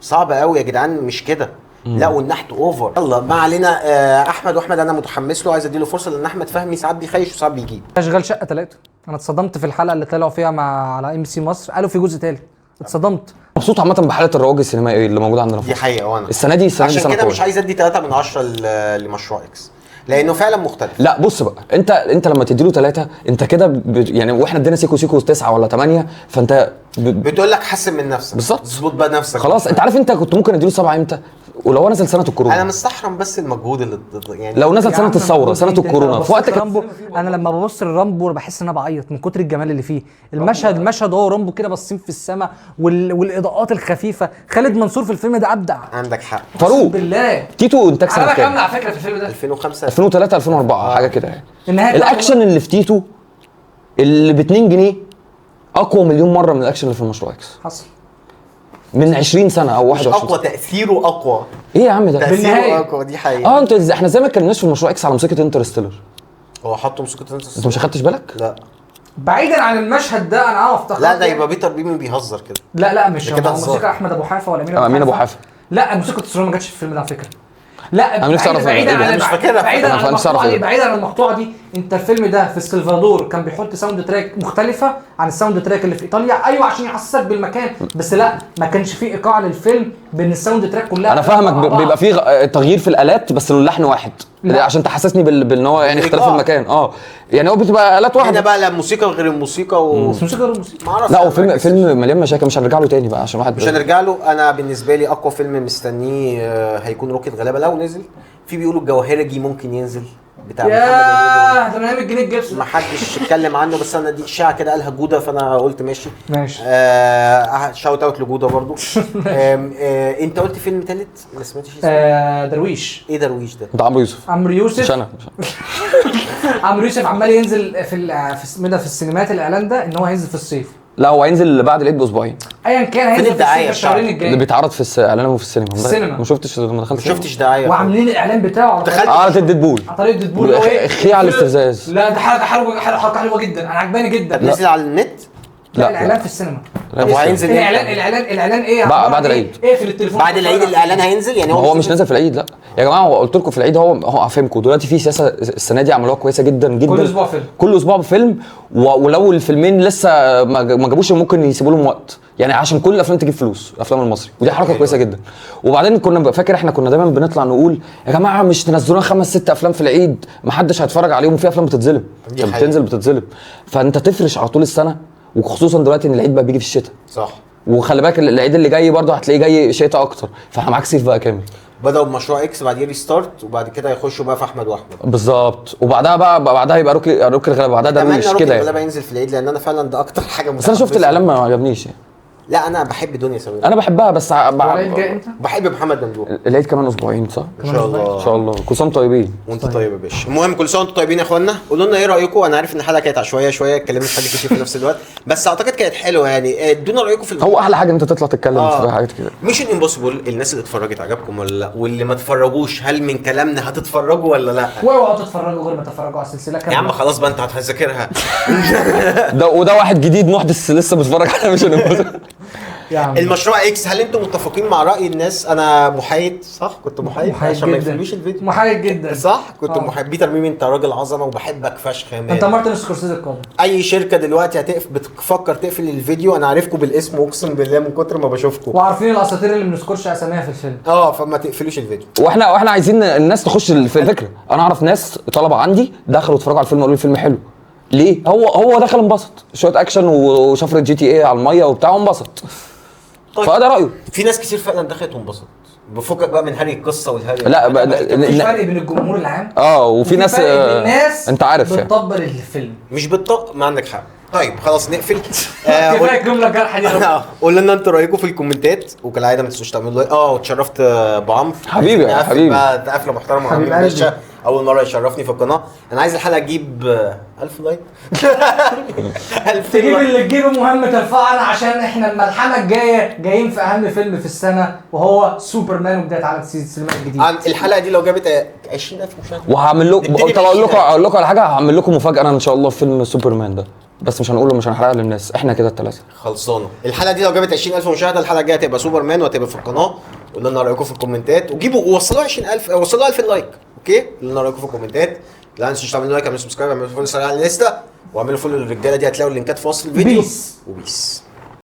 صعب قوي يا جدعان، مش كده. لا والنحت اوفر. يلا ما علينا. احمد واحمد انا متحمس له، عايز اديله فرصه لان احمد فهمي ساعات بيخيش وساعات بيجيب. اشغال شقه 3. انا اتصدمت في الحلقه اللي طلعوا فيها على ام سي مصر، قالوا في جزء ثالث. اتصدمت. مبسوط عامه بحاله الرواج السينمائي اللي موجوده عندنا في دي مصر. حقيقه. وانا السنه دي عشان سنه كده قوية. مش عايز ادي 3 من 10 لمشروع اكس لانه فعلا مختلف. لا بص بقى، انت لما تديله 3 انت كده يعني، واحنا ادينا سيكو 9 ولا 8، فانت بتقول لك حسن من نفسك بالظبط. اظبط بقى نفسك خلاص. انت عارف انت كنت ممكن اديله 7 امتى؟ ولو نزل سنه الكورونا. انا مستحرم بس المجهود اللي يعني لو نزل يا سنه عم الثوره، سنه المفروض الكورونا، في وقت رامبو. انا لما ببص لرامبو انا بحس ان انا بعيط من كتر الجمال اللي فيه. المشهد هو رامبو كده باصين في السماء والاضاءات الخفيفه. خالد منصور في الفيلم ده ابدع. عندك حق. فاروق بالله. تيتو انتاج سنه على كام؟ كامله على فكره في الفيلم ده 2005 2003 2004 حاجه كده يعني. النهايه الاكشن اللي في تيتو اللي ب 2 جنيه اقوى مليون مره من الاكشن اللي في المشروع اكس حصل من 20 سنه او مش 21 اقوى، سنه. تاثيره اقوى. ايه يا عم ده؟ تاثيره بالنهاية. اقوى، دي حقيقه. احنا ازاي ما اتكلمناش في المشروع اكس على موسيقى انترستيلر؟ هو حطوا موسيقى انت مش اخدتش بالك؟ لا بعيدا عن المشهد ده انا افتكرت. لا ده يبقى بيتر بيمي بيهزر كده. لا مش ده كده هو هزار. موسيقى احمد ابو حافه ولا امين ابو حافه. لا موسيقى التصوير ما جاتش في الفيلم ده على فكره. لا أنا نفسي أعرف بعيدا إيه ده؟ عن مش فاكرها. بعيدا أنا عن نفسي أعرف المقطوعه إيه دي، ده؟ بعيدا عن المقطوعه دي. انت الفيلم ده في السلفادور كان بيحط ساوند تراك مختلفه عن الساوند تراك اللي في ايطاليا. ايوه عشان يحسسك بالمكان، بس لا ما كانش فيه ايقاع للفيلم بين الساوند تراك كلها. انا فاهمك، بيبقى فيه تغيير في الالات بس اللحن واحد. لا. عشان تحسسني بان هو يعني اختلاف الإيقاع. المكان. يعني هو بتبقى الات هنا واحده. بقى لا موسيقى غير الموسيقى بس موسيقى غير موسيقى. ما اعرفش. لا هو فيلم مليان مشاكل، مش هنرجع له تاني بقى عشان واحد مش هنرجع له. انا بالنسبه لي اقوى فيلم مستنيه هيكون روكيت غلابه لو نزل. في بيقولوا الجوهرجي ممكن ينزل بتاع محمد ياه ده انا الجنيه الجبس. ما حدش اتكلم عنه، بس انا دي اشاعه كده قالها جوده فانا قلت ماشي. ماشي. شاوت اوت لجوده برضو. انت قلت فيلم ثالث ما سمعتش اسمه. درويش. ايه درويش ده؟ ده عمرو يوسف. عمرو يوسف. مش انا. عمرو يوسف عمال ينزل في السينمات. الاعلان ده ان هو هينزل في الصيف. لا هو هينزل بعد العيد باسبوعين. ايا كان هينزل في الدعاية الصيف الشهرين بتاعته. اللي الجايين. بيتعرض في اعلانه في السينما. السينما. ما شفتش لما دخلت ما شفتش دعايه. وعاملين الاعلان بتاعه على دخلت. اه ديدبول. على طريقه ديدبول اللي هو ايه؟ خي على الاستفزاز. لا ده حركه حلوه جدا، انا عجباني جدا. نزل على النت. لا لا. الاعلان في السينما. لا، هو هينزل امتى؟ الاعلان ايه؟ بعد العيد. ايه في التليفون بعد العيد الاعلان هينزل يعني. هو مش نازل في العيد. لا يا جماعه هو قلت لكم في العيد. هو هفهمكم دلوقتي في سياسه السنه دي عملوها كويسه جدا جدا. كل اسبوع فيلم. كل اسبوع فيلم. ولو الفيلمين لسه ما جابوش ممكن يسيبوا لهم وقت، يعني عشان كل الافلام تجيب فلوس، الافلام المصري، ودي حركه كويسه جدا. وبعدين كنا فاكر احنا كنا دايما بنطلع نقول يا جماعه مش تنزلونا 5 6 افلام في العيد ما حدش هيتفرج عليهم، وفي افلام بتتظلم بتنزل بتتظلم. فانت تفرش على طول السنه، وخصوصا دلوقتي ان العيد بقى بيجي في الشتاء. صح. وخلي بالك العيد اللي جاي برضه هتلاقيه جاي شتاء اكتر، فاحنا معاك صيف بقى كامل. بدأوا بمشروع اكس بعد يجي ستارت وبعد كده يخشوا بقى في احمد واحمد. بالظبط. وبعدها بعدها يبقى روكي الغلابه، بعدها درويش كده يعني. يعني. الغلابه ينزل في العيد لان انا فعلا ده اكتر حاجه. بس انا شفت الاعلان ما عجبنيش يعني. لا انا بحب دنيا سمير. انا بحبها بس العيد جاي امتى؟ بحب محمد ممدوح. العيد كمان اسبوعين صح؟ ان شاء الله. ان شاء الله. كل سنه وانتم طيبين. وانت طيب يا باشا. المهم كل سنه وانتم طيبين يا اخوانا. قولوا لنا ايه رايكم. انا عارف ان الحلقه كانت عشوائيه شويه، اتكلمنا في حاجات كتير في نفس الوقت، بس اعتقد كانت حلوه يعني. ادونا رايكم في هو احلى حاجه ان انت تطلع تتكلم في حاجات كده. ميشن امبوسيبل الناس اللي اتفرجت عجبكم ولا لا؟ واللي ما اتفرجوش هل من كلامنا هتتفرجوا ولا لا؟ واوعوا تتفرجوا غير ما تتفرجوا على السلسله كامله. يا عم خلاص بقى انت هتذاكرها. وده واحد جديد محدث لسه بيتفرج على ميشن امبوسيبل. يا عم المشروع اكس، هل انتم متفقين مع راي الناس؟ انا محايد صح؟ كنت محايد عشان ما يقفلوش الفيديو. محايد جدا صح؟ كنت محايد. بيتر ميمي انت راجل عظمه وبحبك فشخ يا مان. انت مارتن سكورسيزي القادم. اي شركه دلوقتي بتفكر تقفل الفيديو، انا عارفكم بالاسم اقسم بالله من كتر ما بشوفكم، وعارفين الاساطير اللي ما بنذكرش اساميها في الفيلم. فما تقفلوش الفيديو. واحنا عايزين الناس تخش في الفكره. انا اعرف ناس طلبه عندي دخلوا اتفرجوا على الفيلم وقالوا لي الفيلم حلو. ليه؟ هو دخل انبسط، شويه اكشن وشفره GTA على الميه وبتاع وانبسط. طيب. فده رايه. في ناس كتير فعلا دخلت وانبسطت، بفكك بقى من هري القصه والهري. لا مفيش فرق بين الجمهور العام وفي ناس الناس انت عارف يعني بتطبل الفيلم مش ما عندك حق. طيب خلاص نقفل. كفايه الجمله الجارحه دي. قول لنا انتوا رايكم في الكومنتات، وكالعاده ما تنسوش تعملوا واتشرفت بعمرو حبيبي يا حبيبي بقى قفله محترمه مع عمرو باشا، اول مره يشرفني في القناه. انا عايز الحلقه تجيب 1000 لايك. 1000 تجيب اللي تجيبه مهم ترفعنا، عشان احنا الملحمه الجايه جايين في اهم فيلم في السنه وهو سوبرمان وبدايه عدد السينمات الجديد. الحلقه دي لو جابت 20000 مشاهده وهعمل لكم، اقول لكم على حاجه، هعمل لكم مفاجاه انا ان شاء الله في فيلم سوبرمان ده، بس مش هنقوله، مش هنحرقها للناس، احنا كده الثلاثه خلصانه. الحلقه دي لو جابت 20000 مشاهده، الحلقه الجايه هتبقى سوبرمان وهتبقى في القناه. قولوا لنا رايكم في الكومنتات، وجيبوا ووصلوا 20000 وصلوا 1000 لايك. اوكي، قولوا لنا رايكم في الكومنتات. لا تنسوش تعملوا لايك، اعملوا سبسكرايب، اعملوا فولو على الانستا، واعملوا فولو للرجاله دي، هتلاقوا اللينكات في وصف الفيديو. بيس وبيس.